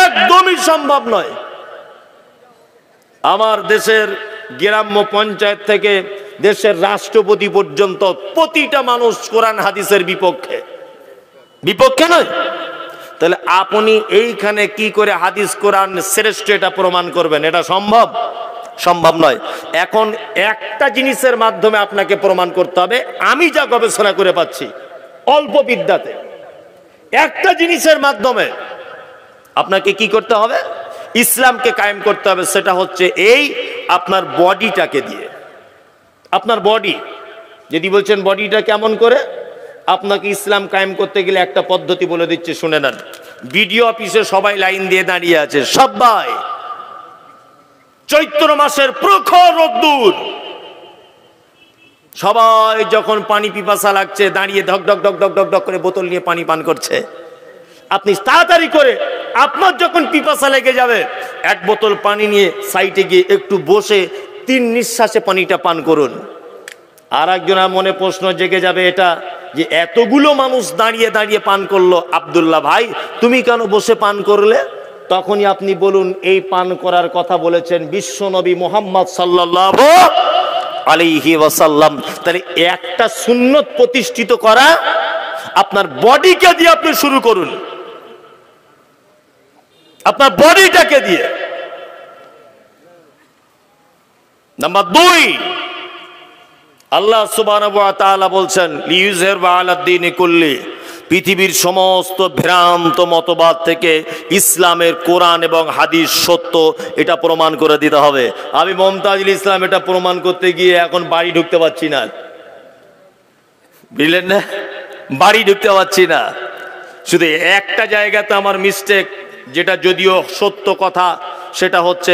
একদমই সম্ভব নয়। আমার দেশের গ্রাম্য পঞ্চায়েত থেকে দেশের রাষ্ট্রপতি পর্যন্ত প্রতিটা মানুষ কোরআন হাদিসের বিপক্ষে, বিপক্ষে নয়। তাহলে আপনি এইখানে কি করে হাদিস কোরআন শ্রেষ্ঠ এটা প্রমাণ করবেন? এটা সম্ভব? সম্ভব নয়। এখন একটা জিনিসের মাধ্যমে আপনাকে প্রমাণ করতে হবে, আমি যা গবেষণা করে পাচ্ছি অল্প বিদ্যাতে, একটা জিনিসের মাধ্যমে আপনাকে কি করতে হবে? ইসলামকে কায়েম করতে হবে। সেটা হচ্ছে এই আপনার বডিটাকে দিয়ে। আপনার বডি, যদি বলছেন বডিটা কেমন করে, আপনাকে ইসলাম কায়েম করতে গেলে একটা পদ্ধতি বলে দিচ্ছে, শুনে নেন। বিডিও অফিসে সবাই লাইন দিয়ে দাঁড়িয়ে আছে, সবাই চৈত্র মাসের প্রখর রোদ্দুর, সবাই যখন পানি পিপাসা লাগছে দাঁড়িয়ে ধক ধক ধক ধক ধক ধক করে বোতল নিয়ে পানি পান করছে। আপনি তাড়াতাড়ি করে, আপনার যখন পিপাসা লেগে যাবে, এক বোতল পানি নিয়ে সাইডে গিয়ে একটু বসে 3 নিঃশ্বাসে পানিটা পান করুন। আর একজনের মনে প্রশ্ন জেগে যাবে এটা, যে এতগুলো মানুষ দাঁড়িয়ে দাঁড়িয়ে পান করলো, আব্দুল্লাহ ভাই তুমি কেন বসে পান করলে? তখনই আপনি বলুন, এই পান করার কথা বলেছেন বিশ্বনবী মুহাম্মদ সাল্লাল্লাহু আলাইহি ওয়াসাল্লাম। তাহলে একটা সুন্নত প্রতিষ্ঠিত করা আপনার বডিকে দিয়ে আপনি শুরু করুন, আপনার বডিটাকে দিয়ে। নাম্বার 2, আল্লাহ সুবহানাহু ওয়া তাআলা বলছেন লিইউযহিরাহু আলাদ-দীনি কুল্লি, পৃথিবীর সমস্ত ভ্রান্ত মতবাদ থেকে ইসলামের কোরআন এবং হাদিস সত্য, এটা প্রমাণ করে দিতে হবে। আমি মুমতাজুল ইসলাম এটা প্রমাণ করতে গিয়ে এখন বাড়ি ঢুকতে পারছি না, বুঝলেন না? বাড়ি ঢুকতে পারছি না। শুধু একটা জায়গাতে আমার মিস্টেক, যেটা যদিও সত্য কথা, সেটা হচ্ছে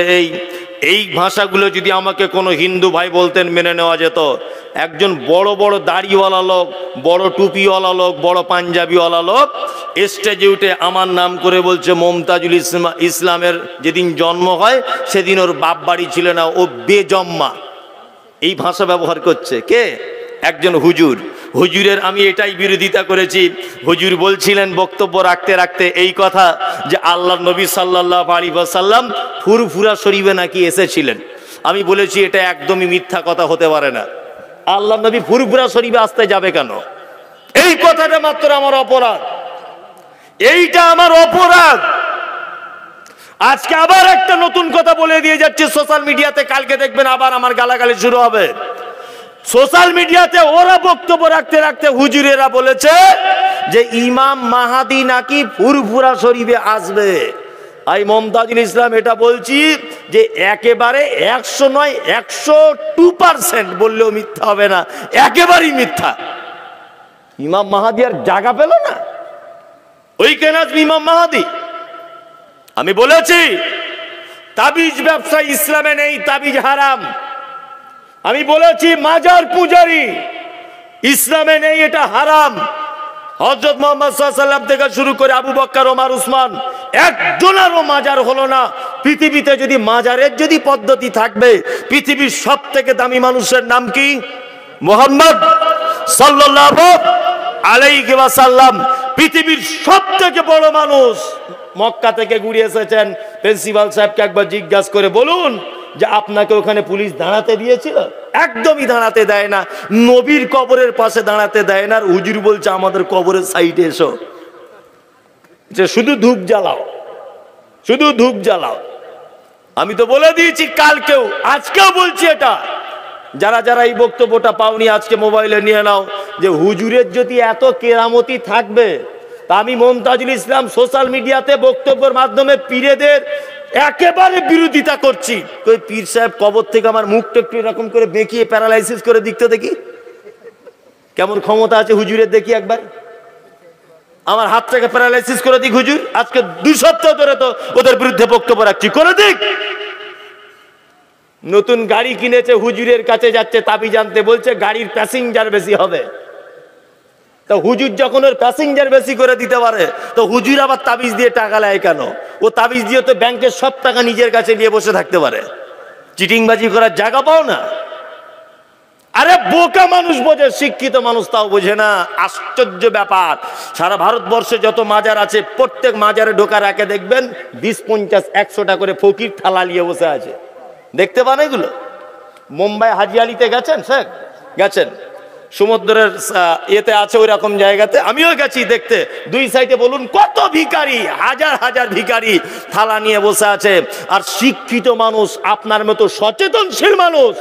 এই ভাষাগুলো যদি আমাকে কোনো হিন্দু ভাই বলতেন মেনে নেওয়া যেত। একজন বড় বড় দাড়িওয়ালা লোক, বড় টুপিওয়ালা লোক, বড় পাঞ্জাবিওয়ালা লোক স্টেজে উঠে আমার নাম করে বলছে মুমতাজুল ইসলামের যেদিন জন্ম হয় সেদিন ওর বাপ বাড়ি ছিল না, ও বেজম্মা। এই ভাষা ব্যবহার করছে কে? একজন হুজুর। হুজুরের আমি এটাই বিরোধিতা করেছি। হুজুর বলছিলেন বক্তব্য রাখতে রাখতে এই কথা যে আল্লাহ নবী সাল্লাল্লাহু আলাইহি ওয়াসাল্লাম ফুরফুরা শরীফে নাকি এসেছিলেন। আমি বলেছি এটা একদমই মিথ্যা কথা, হতে পারে না। আল্লাহ নবী ফুরফুরা শরীফে আসতে যাবে কেন? এই কথাটা মাত্র আমার অপরাধ, এইটা আমার অপরাধ। আজকে আবার একটা নতুন কথা বলে দিয়ে যাচ্ছে সোশ্যাল মিডিয়াতে, কালকে দেখবেন আবার আমার গালাগালি শুরু হবে। সোশ্যাল মিডিয়াতে ওরা বক্তব্য রাখতে রাখতে হুজুরেরা বলেছে যে ইমাম মাহাদি নাকি ফুরফুরা শরীফে আসবে। আমি মুমতাজুল ইসলাম এটা বলছি যে একেবারে 100 নয় 102% বললেও মিথ্যা হবে না, একেবারেই মিথ্যা। ইমাম মাহাদি আর জায়গা পেল না, ওইখানে আসবে ইমাম মাহাদি। আমি বলেছি তাবিজ ব্যবসা ইসলামে নেই, তাবিজ হারাম। আমি বলেছি মাজার পূজারি ইসলামে নেই, এটা হারাম। হযরত মুহাম্মদ সাল্লাল্লাহু আলাইহি ওয়াসাল্লাম থেকে শুরু করে আবু বকর, ওমর, উসমান একজনেরও মাজার হলো না। পৃথিবীতে যদি মাজারের যদি পদ্ধতি থাকবে, পৃথিবীর সবথেকে দামি মানুষের নাম কি? মুহাম্মদ সাল্লাল্লাহু আলাইহি ওয়াসাল্লাম। পৃথিবীর সবথেকে বড় মানুষ মক্কা থেকে ঘুরে এসেছেন, প্রিন্সিপাল সাহেবকে একবার জিজ্ঞাসা করে বলুন যে আপনাকে ওখানে পুলিশ দাঁড়াতে দিয়েছিল? একদমই দাঁড়াতে দেয় না। নবীর কবরের পাশে দাঁড়াতে দেয় না, আর হুজুর বলছে আমাদের কবরের সাইডে এসো, যে শুধু ধূপ জ্বালাও, শুধু ধূপ জ্বালাও। আমি তো বলে দিয়েছি কালকেও, আজকেও বলছি এটা। যারা যারা এই বক্তব্যটা পাওনি আজকে মোবাইলে নিয়ে নাও, যে হুজুরের যদি এত কেরামতি থাকবে, তা আমি মমতাজুল ইসলাম সোশ্যাল মিডিয়াতে বক্তব্যের মাধ্যমে পীরেদের একেবারে বিরোধিতা করছি। ওই পীর সাহেব কবর থেকে আমার মুখটা একটু এরকম করে বেঁকিয়ে প্যারালাইসিস করে দিকতে দেখি, কেমন ক্ষমতা আছে হুজুরের, দেখি একবার। আমার হাতটাকে প্যারালাইসিস করে দিক হুজুর, আজকে 2 সপ্তাহ ধরে তো ওদের বিরুদ্ধে বক্তব্য রাখছি, করে দিক। নতুন গাড়ি কিনেছে, হুজুরের কাছে যাচ্ছে তাবিজ আনতে, বলছে গাড়ির প্যাসেঞ্জার বেশি হবে। তো হুজুর যখন ওর প্যাসেঞ্জার বেশি করে দিতে পারে, তো হুজুর আবার তাবিজ দিয়ে টাকা নেয় কেন? ও তাবিজ দিয়ে তো ব্যাংকের সব টাকা নিজের কাছে নিয়ে বসে থাকতে পারে, চিটিংবাজি করার জায়গা পাও না। আরে বোকা মানুষ বোঝে, শিক্ষিত মানুষ তাও বোঝে না। আশ্চর্য ব্যাপার, সারা ভারতবর্ষে যত মাজার আছে প্রত্যেক মাজারে ঢোকার আগে দেখবেন 20, 50, 100টা করে ফকির থালা নিয়ে বসে আছে, দেখতে পান এগুলো? মুম্বাই হাজি আলিতে গেছেন স্যার? গেছেন? সমুদ্রের এতে আছে ওই রকম জায়গাতে, আমিও গেছি দেখতে। 2 সাইডে বলুন কত ভিখারি, হাজার হাজার ভিখারি থালা নিয়ে বসে আছে। আর শিক্ষিত মানুষ, আপনার মতো সচেতনশীল মানুষ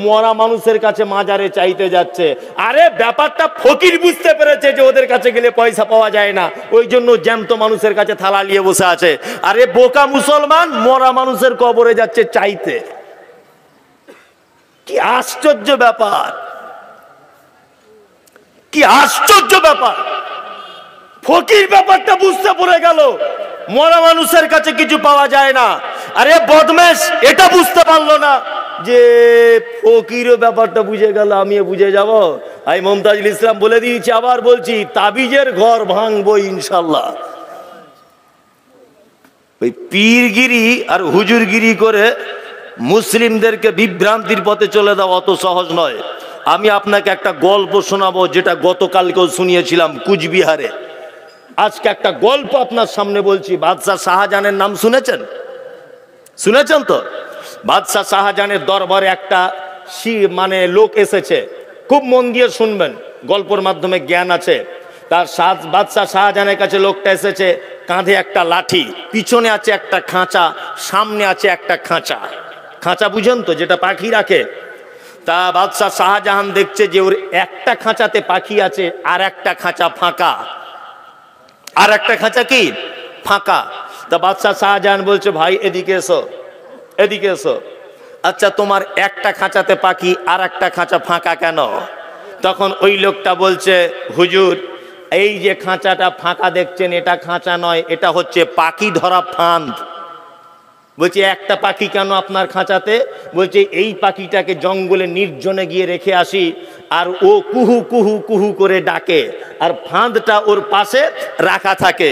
মরা মানুষের কাছে মাজারে চাইতে যাচ্ছে। আরে ব্যাপারটা ফকির বুঝতে পেরেছে যে ওদের কাছে গেলে পয়সা পাওয়া যায় না, ওই জন্য জ্যান্ত মানুষের কাছে থালা নিয়ে বসে আছে। আরে বোকা মুসলমান মরা মানুষের কবরে যাচ্ছে চাইতে। কি আশ্চর্য ব্যাপার, কি আশ্চর্য ব্যাপার! ফকির ব্যাপারটা বুঝতে পড়ে গেল, মরা মানুষের কাছে কিছু পাওয়া যায় না। আরে বদমেশ এটা বুঝতে পারলো না যে ফকিরও ব্যাপারটা বুঝে গেল, আমিও বুঝে যাব। আমি মমতাজুল ইসলাম বলে দিয়েছি, আবার বলছি, তাবিজের ঘর ভাঙবো ইনশাল্লাহ। ওই পীরগিরি আর হুজুরগিরি করে মুসলিমদেরকে বিভ্রান্তির পথে চলে দেওয়া অত সহজ নয়। আমি আপনাকে একটা গল্প শোনাবো, যেটা গতকালকেও শুনিয়েছিলাম কুচবিহারে। আজকে একটা গল্প আপনার সামনে বলছি। বাদশাহ শাহজাহানের নাম শুনেছেন? শুনেছেন তো? বাদশাহ শাহজাহানের দরবারে একটা লোক এসেছে, খুব মন দিয়ে শুনবেন, গল্পের মাধ্যমে জ্ঞান আছে। তার বাদশাহ শাহজাহানের কাছে লোকটা এসেছে, কাঁধে একটা লাঠি, পিছনে আছে একটা খাঁচা, সামনে আছে একটা খাঁচা। খাঁচা বুঝেন তো, যেটা পাখি রাখে। তা বাদশাহ শাহজাহান দেখছে যে ওর একটা খাঁচাতে পাখি আছে, আর একটা খাঁচা ফাঁকা, আর একটা খাঁচা কি ফাঁকা। তা বাদশাহ শাহজাহান বলছে, ভাই এদিকে এসো, এদিকে এসো। আচ্ছা তোমার একটা খাঁচাতে পাখি, আর একটা খাঁচা ফাঁকা কেন? তখন ওই লোকটা বলছে, হুজুর এই যে খাঁচাটা ফাঁকা দেখছেন, এটা খাঁচা নয়, এটা হচ্ছে পাখি ধরা ফাঁদ। বলছে একটা পাখি কেন আপনার খাঁচাতে? বলছে এই পাখিটাকে জঙ্গলে নির্জনে গিয়ে রেখে আসি, আর ও কুহু কুহু কুহু করে ডাকে, আর ফাঁদটা ওর পাশে রাখা থাকে,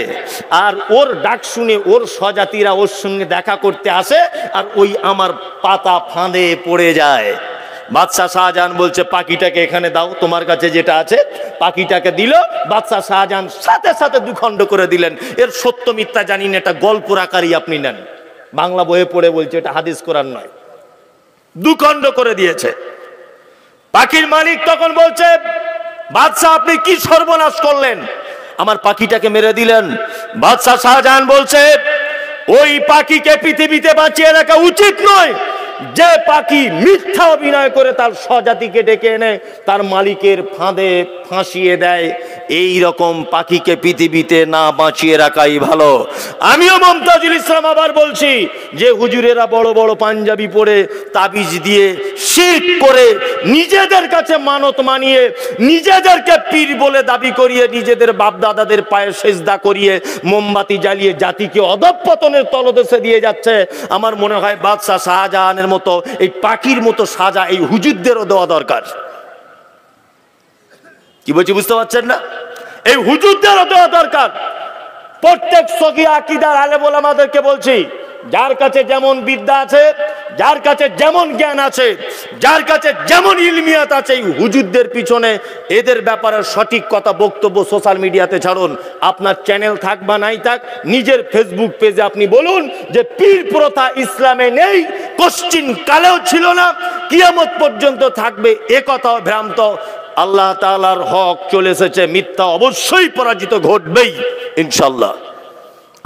আর ওর ডাক শুনে ওর স্বজাতিরা ওর সঙ্গে দেখা করতে আসে, আর ওই আমার পাতা ফাঁদে পড়ে যায়। বাদশাহ শাহজাহান বলছে, পাখিটাকে এখানে দাও, তোমার কাছে যেটা আছে। পাখিটাকে দিল, বাদশাহ শাহজাহান সাথে সাথে 2 খণ্ড করে দিলেন। এর সত্য মিথ্যা জানি না, এটা গল্প আকারই আপনি নেন, বাংলা বইয়ে পড়ে বলছে, এটা হাদিস কোরআন নয়। 2 খণ্ড করে দিয়েছে। পাখির মালিক তখন বলছে, বাদশাহ আপনি কি সর্বনাশ করলেন, আমার পাখিটাকে মেরে দিলেন। বাদশাহ শাহজাহান বলছে, ওই পাখিকে পৃথিবীতে বাঁচিয়ে রাখা উচিত নয় যে পাখি মিথ্যা অভিনয় করে তার স্বজাতিকে ডেকে এনে তার মালিকের ফাঁদে ফাঁসিয়ে দেয়। এই রকম পাখিকে পৃথিবীতে না বাঁচিয়ে রাখাই ভালো। আমিও মমতাজুল ইসলাম আবার বলছি যে হুজুরেরা বড় বড় পাঞ্জাবি পরে তাবিজ দিয়ে শিরক করে নিজেদের কাছে মানত মানিয়ে নিজেদেরকে পীর বলে দাবি করিয়ে নিজেদের বাপ দাদাদের পায়ে সেজদা করিয়ে মোমবাতি জ্বালিয়ে জাতিকে অধঃপতনের তলদেশে দিয়ে যাচ্ছে। আমার মনে হয় বাদশাহ শাহজাহানের মতো এই পাখির মতো সাজা এই হুজুরদেরও দেওয়া দরকার। কি বলছি বুঝতে পারছেন না? এই হুজুরদেরও দেওয়া দরকার। প্রত্যেক সগী আকীদার আলেম ওলামাদেরকে বলছি, যার কাছে যেমন বিদ্যা আছে, যার কাছে যেমন জ্ঞান আছে, যার কাছে যেমন ইলমিয়াত আছে, এই হুজুরদের পিছনে এদের ব্যাপারে সঠিক কথা বক্তব্য সোশ্যাল মিডিয়াতে ছাড়ুন। আপনার চ্যানেল থাক বা নাই থাক, নিজের ফেসবুক পেজে আপনি বলুন যে পীর প্রথা ইসলামে নেই, কোশ্চিন কালেও ছিল না, কিয়ামত পর্যন্ত থাকবে, এ কথাও ভ্রান্ত। আল্লাহ তাআলার হক চলে এসেছে, মিথ্যা অবশ্যই পরাজিত ঘটবেই ইনশাল্লাহ।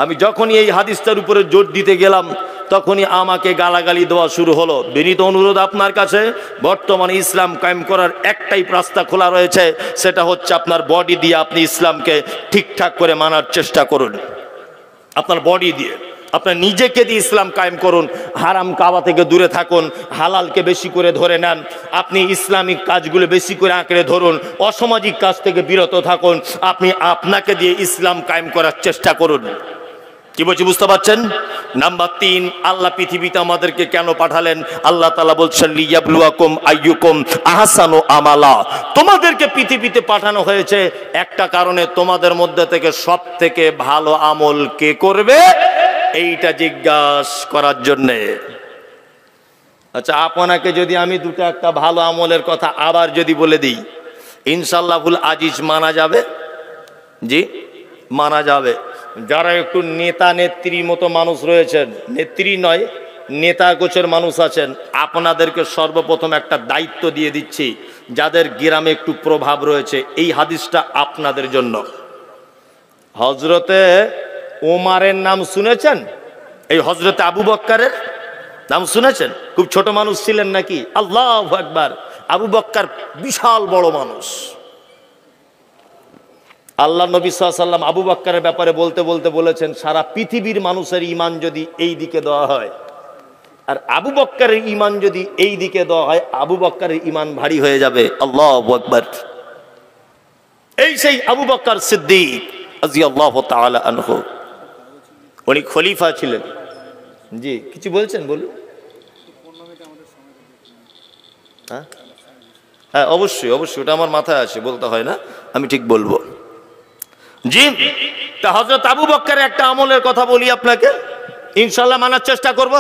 আমি যখনই এই হাদিসটার উপরে জোর দিতে গেলাম তখনই আমাকে গালাগালি দেওয়া শুরু হলো। বিনীত অনুরোধ আপনার কাছে, বর্তমানে ইসলাম কায়েম করার একটাই রাস্তা খোলা রয়েছে, সেটা হচ্ছে আপনার বডি দিয়ে আপনি ইসলামকে ঠিকঠাক করে মানার চেষ্টা করুন। আপনার বডি দিয়ে, আপনার নিজেকে দিয়ে ইসলাম কায়েম করুন। হারাম কাবা থেকে দূরে থাকুন, হালালকে বেশি করে ধরে নেন, আপনি ইসলামিক কাজগুলো বেশি করে আঁকড়ে ধরুন, অসামাজিক কাজ থেকে বিরত থাকুন, আপনি আপনাকে দিয়ে ইসলাম কায়েম করার চেষ্টা করুন। কি বলছি বুঝতে পারছেন? নাম্বার 3, আল্লাহ পৃথিবীতে আমাদেরকে কেন পাঠালেন? আল্লাহ তাআলা বলছেন লিয়াবলুয়াকুম আইয়ুকুম আহসানু আমালা। তোমাদেরকে পৃথিবীতে পাঠানো হয়েছে একটা কারণে, তোমাদের মধ্যে থেকে সব থেকে ভালো আমল কে করবে এইটা জিজ্ঞাসা করার জন্যে। আচ্ছা, আপনাকে যদি আমি দুটো একটা ভালো আমলের কথা আবার যদি বলে দিই, ইনশাআল্লাহুল আজিজ মানা যাবে? জি, মানা যাবে। যারা একটু নেতা নেত্রীর মতো মানুষ রয়েছেন, নেত্রী নয় নেতা গোছের মানুষ আছেন, আপনাদেরকে সর্বপ্রথম একটা দায়িত্ব দিয়ে দিচ্ছি। যাদের গ্রামে একটু প্রভাব রয়েছে, এই হাদিসটা আপনাদের জন্য। হজরতে ওমারের নাম শুনেছেন? এই হজরতে আবু বক্কারের নাম শুনেছেন? খুব ছোট মানুষ ছিলেন নাকি? আল্লাহু আকবার। আবু বক্কার বিশাল বড় মানুষ। আল্লাহ নবী সাল্লাল্লাহু আলাইহি ওয়াসাল্লাম আবু বক্কারের ব্যাপারে বলতে বলতে বলেছেন, সারা পৃথিবীর মানুষের ঈমান যদি এই দিকে দেওয়া হয় আর আবু বক্কারের ঈমান যদি এই দিকে দেওয়া হয়, আবু বক্কারের ঈমান ভারী হয়ে যাবে। আল্লাহু আকবার। এই সেই আবু বক্কর সিদ্দিক রাদিয়াল্লাহু তাআলা আনহু, উনি খলিফা ছিলেন। জি, কিছু বলছেন? বলুন। হ্যাঁ, অবশ্যই অবশ্যই, ওটা আমার মাথায় আছে, বলতে হয় না, আমি ঠিক বলবো। জি, তা হযরত আবু বক্করের একটা আমলের কথা বলি আপনাকে, ইনশাআল্লাহ মানার চেষ্টা করব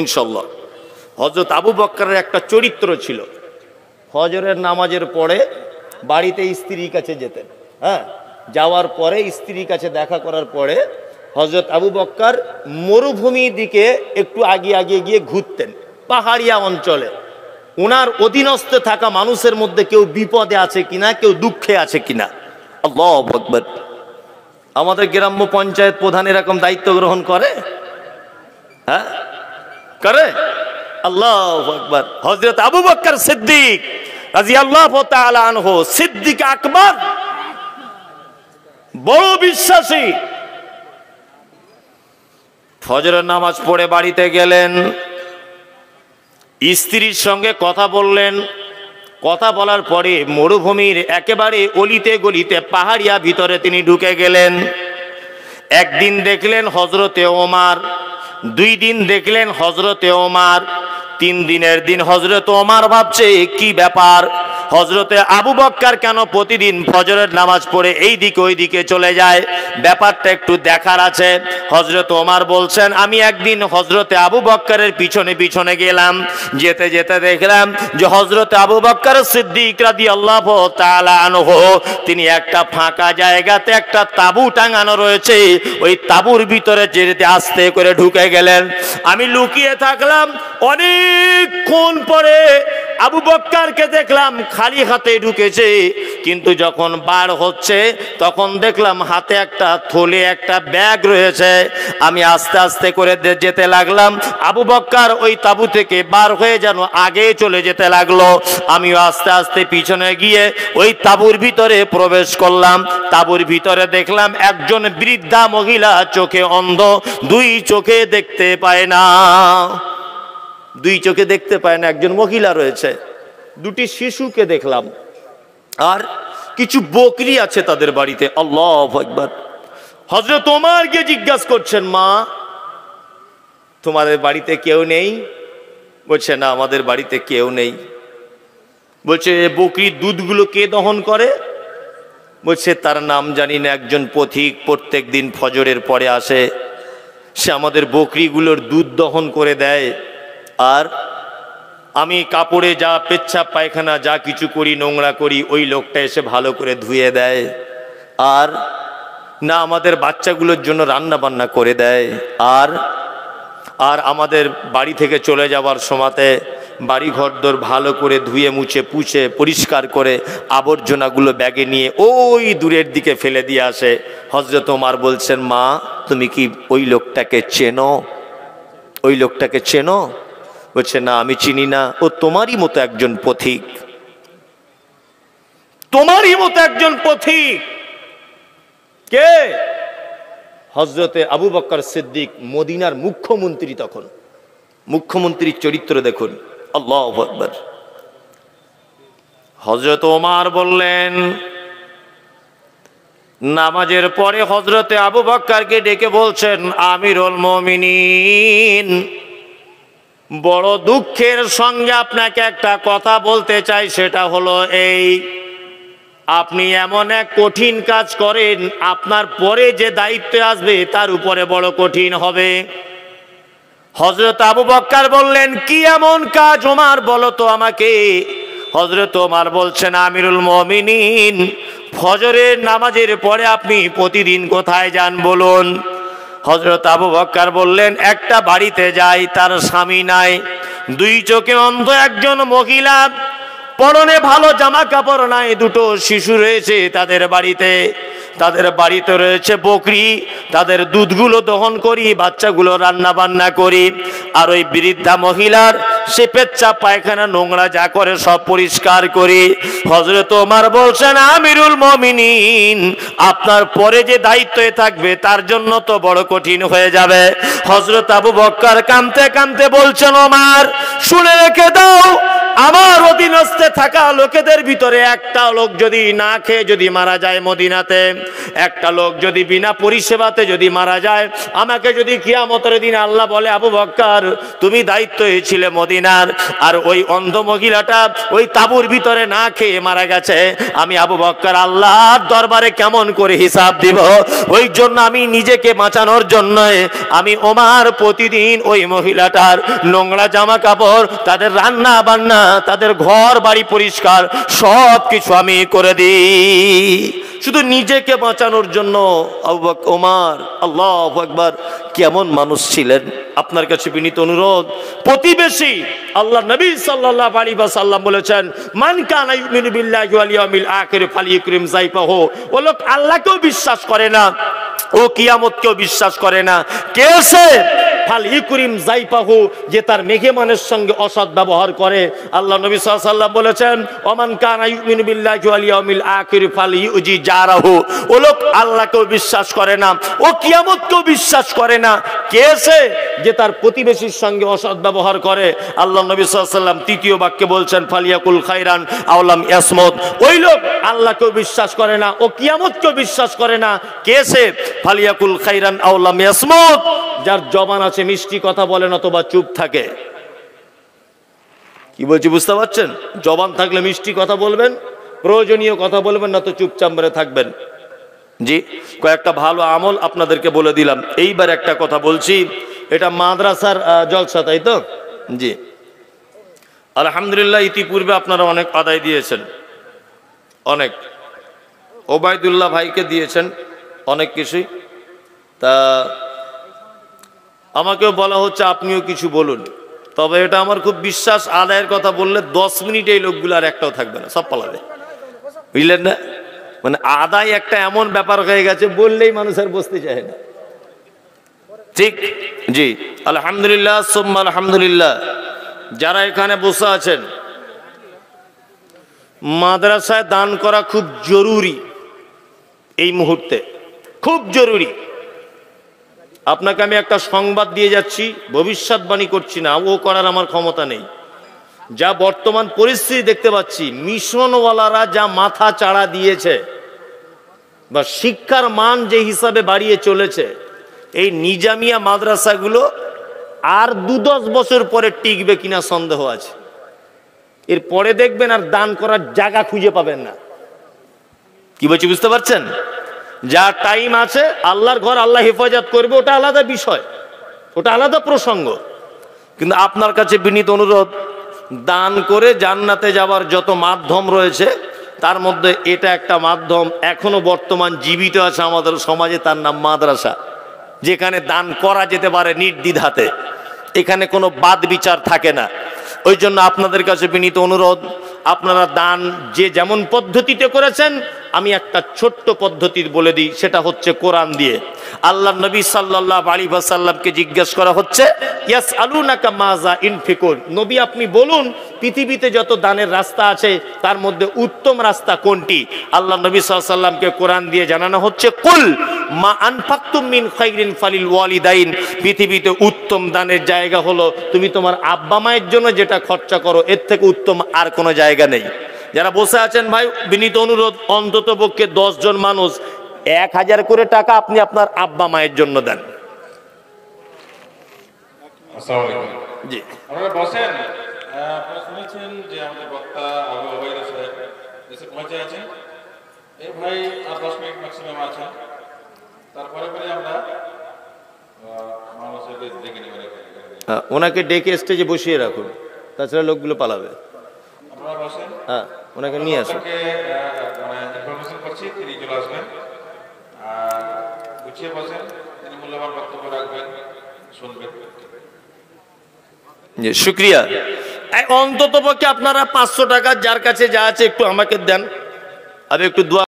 ইনশাআল্লাহ। হযরত আবু বক্করের একটা চরিত্র ছিল, ফজরের নামাজের পরে বাড়িতে স্ত্রীর কাছে যেতেন। হ্যাঁ, যাওয়ার পরে স্ত্রীর কাছে দেখা করার পরে হযরত আবু বক্কর মরুভূমির দিকে একটু আগিয়ে গিয়ে ঘুরতেন, পাহাড়িয়া অঞ্চলে। ওনার অধীনস্থ থাকা মানুষের মধ্যে কেউ বিপদে আছে কিনা, কেউ দুঃখে আছে কিনা। আল্লাহু আকবার। আমাদের গ্রাম্য পঞ্চায়েত প্রধান এরকম দায়িত্ব গ্রহণ করে? হ্যাঁ, করে। আল্লাহু আকবার। হযরত আবু বক্কর সিদ্দিক রাদিয়াল্লাহু তাআলা আনহু, সিদ্দিক আকবর, বড় বিশ্বাসী। ফজরের নামাজ পড়ে বাড়িতে গেলেন, স্ত্রীর সঙ্গে কথা বললেন। কথা বলার পরে মরুভূমির একেবারে অলিতে গলিতে পাহাড়িয়া ভিতরে তিনি ঢুকে গেলেন। একদিন দেখলেন হযরতে ওমর, 2 দিন দেখলেন হযরতে ওমর, 3 দিনের দিন হযরত ওমর ভাবছে কি ব্যাপার, হযরতে আবু বক্কর কেন প্রতিদিন ফজরের নামাজ পড়ে এই দিকে ওই দিকে চলে যায়, ব্যাপারটা একটু দেখার আছে। হযরত ওমর বলছেন, আমি একদিন হযরতে আবু বক্করের পিছনে পিছনে গেলাম, যেতে যেতে দেখলাম যে হযরতে আবু বক্কর সিদ্দিক রাদিয়াল্লাহু তাআলা আনহু তিনি একটা ফাঁকা জায়গাতে একটা তাঁবু টাঙানো রয়েছে, ওই তাঁবুর ভিতরে যেতে আস্তে করে ঢুকে গেলেন। আমি লুকিয়ে থাকলাম। অনেকক্ষণ পরে আবু বক্করকে দেখলাম খালি হাতে ঢুকেছে, কিন্তু যখন বার হচ্ছে তখন দেখলাম হাতে একটা থলে, একটা ব্যাগ রয়েছে। আমি আস্তে আস্তে করে যেতে লাগলাম, আবু বক্কর ওই তাঁবু থেকে বার হয়ে যেন আগে চলে যেতে লাগলো। আমিও আস্তে আস্তে পিছনে গিয়ে ওই তাঁবুর ভিতরে প্রবেশ করলাম। তাঁবুর ভিতরে দেখলাম একজন বৃদ্ধা মহিলা, চোখে অন্ধ, 2 চোখে দেখতে পায় না, 2 চোখে দেখতে পায় না, একজন মহিলা রয়েছে। 2টি শিশুকে দেখলাম, আর কিছু বকরি আছে তাদের বাড়িতে। আল্লাহু আকবার। হযরত ওমর গিয়ে জিজ্ঞাসা করছেন, মা তোমাদের বাড়িতে কেউ নেই? বলছে, না, আমাদের বাড়িতে কেউ নেই। বলছে, বকরির দুধগুলো কে দহন করে? বলছে, তার নাম জানি না, একজন পথিক প্রত্যেক দিন ফজরের পরে আসে, সে আমাদের বকরিগুলোর দুধ দহন করে দেয়। আর আমি কাপড়ে যা পেচ্ছাপ পায়খানা যা কিছু করি, নোংরা করি, ওই লোকটা এসে ভালো করে ধুয়ে দেয়। আর না আমাদের বাচ্চাগুলোর জন্য রান্না বান্না করে দেয়। আর আমাদের বাড়ি থেকে চলে যাওয়ার সময়তে বাড়ি ঘরদোর ভালো করে ধুয়ে মুছে পুছে পরিষ্কার করে আবর্জনাগুলো ব্যাগে নিয়ে ওই দূরের দিকে ফেলে দিয়ে আসে। হযরত ওমর বলছেন, মা তুমি কি ওই লোকটাকে চেনো? ওই লোকটাকে চেনো? বলছে, না আমি চিনি না, ও তোমারই মতো একজন পথিক, তোমারই মতো একজন পথিক। কে? হযরতে আবু বকর সিদ্দিক, মদিনার মুখ্যমন্ত্রী। তখন মুখ্যমন্ত্রীর চরিত্র দেখুন, আল্লাহু আকবার। হযরত ওমর বললেন, নামাজের পরে হযরতে আবু বকরকে ডেকে বলছেন, আমিরুল মুমিনিন, বড় দুঃখের সঙ্গে আপনাকে একটা কথা বলতে চাই। সেটা হলো এই, আপনি এমন এক কঠিন কাজ করেন, আপনার পরে যে দায়িত্ব আসবে তার উপরে বড় কঠিন হবে। হযরত আবু বকর বললেন, কি এমন কাজ ওমর, বলো তো আমাকে। হযরত ওমর বলছেন, আমিরুল মুমিনিন, ফজরের নামাজের পরে আপনি প্রতিদিন কোথায় যান বলুন। হযরত আবু বকর বললেন, একটা বাড়িতে যাই, তার স্বামী নাই, দুই চোখে অন্ধ একজন মহিলা, পরনে ভালো জামা কাপড় নাই, দুটো শিশু রয়েছে তাদের বাড়িতে রয়েছে বকরি, তাদের দুধগুলো দহন করি, বাচ্চাগুলো রান্না বান্না করি। আর ওই বৃদ্ধা মহিলার সে পেচ্ছাপ পায়খানা নোংরা যা করে সব পরিষ্কার করি। হযরত ওমর বলছেন, আমিরুল মুমিনিন, আপনার পরে যে দায়িত্বে থাকবে তার জন্য তো বড় কঠিন হয়ে যাবে। হযরত আবু বকর কাঁদতে কাঁদতে বলছেন, ওমর শুনে রেখে দাও, আমার অধীনস্থে থাকা লোকেদের ভিতরে একটা লোক যদি না খেয়ে যদি মারা যায় মদিনাতে, একটা লোক যদি বিনা পরিষেবাতে যদি মারা যায়, আমাকে যদি কিয়ামতের দিন আল্লাহ বলে, আবু বকর তুমি দায়িত্ব ছিলে মদিনার, আর ওই অন্ধ মহিলাটা ওই তাঁবুর ভিতরে না খেয়ে মারা গেছে, আমি আবু বকর আল্লাহর দরবারে কেমন করে হিসাব দিব? ওই জন্য আমি নিজেকে বাঁচানোর জন্য আমি ওমর প্রতিদিন ওই মহিলাটার নোংরা জামা কাপড়, তাদের রান্না বান্না, তাদের ঘর বাড়ি পরিষ্কার সব কিছু আমি করে দিই, শুধু নিজেকে বাঁচানোর জন্য। আবু বকর ওমর, আল্লাহু আকবার, কেমন মানুষ ছিলেন। আপনার কাছে বিনীত অনুরোধ, প্রতিবেশী, আল্লাহ নবী সাল্লাল্লাহু আলাইহি ওয়াসাল্লাম বলেছেন, মান কানা ইউমিনু বিল্লাহি ওয়াল ইয়াউমিল আখির ফালইকরিম যায়ফাহু। ও লোক আল্লাহকেও বিশ্বাস করে না, ও কিয়ামতকেও বিশ্বাস করে না, কে সে? ফালইকরিম যায়ফাহু, যে তার মেহমানের সঙ্গে অসৎ ব্যবহার করে। আল্লাহ নবী সাল্লাল্লাহু আলাইহি ওয়াসাল্লাম বলেছেন, ওমান কানা ইউমিনু বিল্লাহি ওয়াল ইয়াউমিল আখির ফালইউজি জারাহু। ও লোক আল্লাহকেও বিশ্বাস করে না, ও কিয়ামতকেও বিশ্বাস করে না, কে সে? যে তার প্রতিবেশীর সঙ্গে অসৎ ব্যবহার করে। আল্লাহ নবী সাল্লাল্লাহু আলাইহি ওয়াসাল্লাম তৃতীয় বাক্যে বলছেন, ফালিয়াকুল খায়রান আও লাম ইয়াসমুত। ওই লোক আল্লাহকেও বিশ্বাস করে না, ও কিয়ামতকেও বিশ্বাস করে না, কে সে? ফালিয়াকুল খায়রান আও লাম ইয়াসমুত, যার জবান আছে মিষ্টি কথা বলেন অথবা চুপ থাকে। কি বলছি বুঝতে পারছেন? জবান থাকলে মিষ্টি কথা বলবেন, প্রয়োজনীয় কথা বলবেন, না তো চুপচাপ মেরে থাকবেন। জি, কয়েকটা ভালো আমল আপনাদেরকে বলে দিলাম। এইবার একটা কথা বলছি, এটা মাদ্রাসার জলসা, তাই তো? জি, আলহামদুলিল্লাহ, ইতিপূর্বে আপনারা অনেক আদায় দিয়েছেন, অনেক ওবায়দুল্লাহ ভাইকে দিয়েছেন অনেক কিছুই। তা আমাকেও বলা হচ্ছে আপনিও কিছু বলুন, তবে এটা আমার খুব বিশ্বাস, আদায়ের কথা বললে 10 মিনিটে এই লোকগুলো আর একটাও থাকবে না, সব পালাবে, বুঝলেন না? মানে আদায় একটা এমন ব্যাপার হয়ে গেছে, বললেই মানুষ আর বসতে চায় না। ঠিক, জি, আলহামদুলিল্লাহ সুম্মা আলহামদুলিল্লাহ। যারা এখানে বসে আছেন, মাদ্রাসায় দান করা খুব জরুরি, এই মুহূর্তে খুব জরুরি। আপনাকে আমি একটা সংবাদ দিয়ে যাচ্ছি, ভবিষ্যৎবাণী করছি না, ও করার আমার ক্ষমতা নেই। যা বর্তমান পরিস্থিতি দেখতে পাচ্ছি, মিশনওয়ালারা যা মাথা চাড়া দিয়েছে বা শিক্ষার মান যে হিসাবে বাড়িয়ে চলেছে, এই নিজামিয়া মাদ্রাসাগুলো আর 2-10 বছর পরে টিকবে কিনা সন্দেহ আছে। এর পরে দেখবেন আর দান করার জায়গা খুঁজে পাবেন না। কি বলছি বুঝতে পারছেন? যা টাইম আছে, আল্লাহর ঘর আল্লাহ হেফাজত করবে, ওটা আলাদা বিষয়, ওটা আলাদা প্রসঙ্গ। কিন্তু আপনার কাছে বিনীত অনুরোধ, দান করে জান্নাতে যাওয়ার যত মাধ্যম রয়েছে তার মধ্যে এটা একটা মাধ্যম এখনো বর্তমান জীবিত আছে আমাদের সমাজে, তার নাম মাদ্রাসা, যেখানে দান করা যেতে পারে নির্দ্বিধাতে, এখানে কোনো বাদ বিচার থাকে না। ওই জন্য আপনাদের কাছে বিনীত অনুরোধ, আপনারা দান যে যেমন পদ্ধতিতে করেছেন, আমি একটা ছোট্ট পদ্ধতি বলে দিই, সেটা হচ্ছে কোরআন দিয়ে। আল্লাহ নবী সাল্লাল্লাহু আলাইহি ওয়াসাল্লামকে জিজ্ঞেস করা হচ্ছে, ইয়াসআলুনাকা মাযা ইনফিকুন, নবী আপনি বলুন পৃথিবীতে যত দানের রাস্তা আছে তার মধ্যে উত্তম রাস্তা কোনটি? আল্লাহ নবী সাল্লাল্লাহু আলাইহি ওয়াসাল্লামকে কোরআন দিয়ে জানানো হচ্ছে, কুল মা আনফাকতুম মিন খাইরিন ফালিল ওয়ালিদাইন, পৃথিবীতে উত্তম দানের জায়গা হলো তুমি তোমার আব্বা মায়ের জন্য যেটা খরচা করো, এর থেকে উত্তম আর কোনো জায়গা নেই। যারা বসে আছেন ভাই, বিনীত অনুরোধ, অন্তত পক্ষে 10 জন মানুষ 1000 করে টাকা আপনি আপনার আব্বা মায়ের জন্য দেন। আসসালামু আলাইকুম। জি, আপনারা বসেন। আপনারা শুনেছেন যে আমাদের বক্তা আবু ওবাইদা সাহেব দেশে পৌঁছে আছেন। এই ভাই আর 10 মিনিট ম্যাক্সিমাম আছেন, তারপরে আমরা মানুষের ডেকে নেবেন। ওনাকে ডেকে স্টেজে বসিয়ে রাখুন, তাছাড়া লোকগুলো পালাবে। আপনারা বসেন, হ্যাঁ, ওনাকে নিয়ে আসুন। মানে ইনফরমেশন করছি, তিনি চলে আসবেন। আর গুছিয়ে বসেন, তিনি মূল্যবান বক্তব্য রাখবেন, শুনবেন। জি, শুক্রিয়া। অন্তত পক্ষে আপনারা 500 টাকা যার কাছে যা আছে একটু আমাকে দেন, আমি একটু দোয়া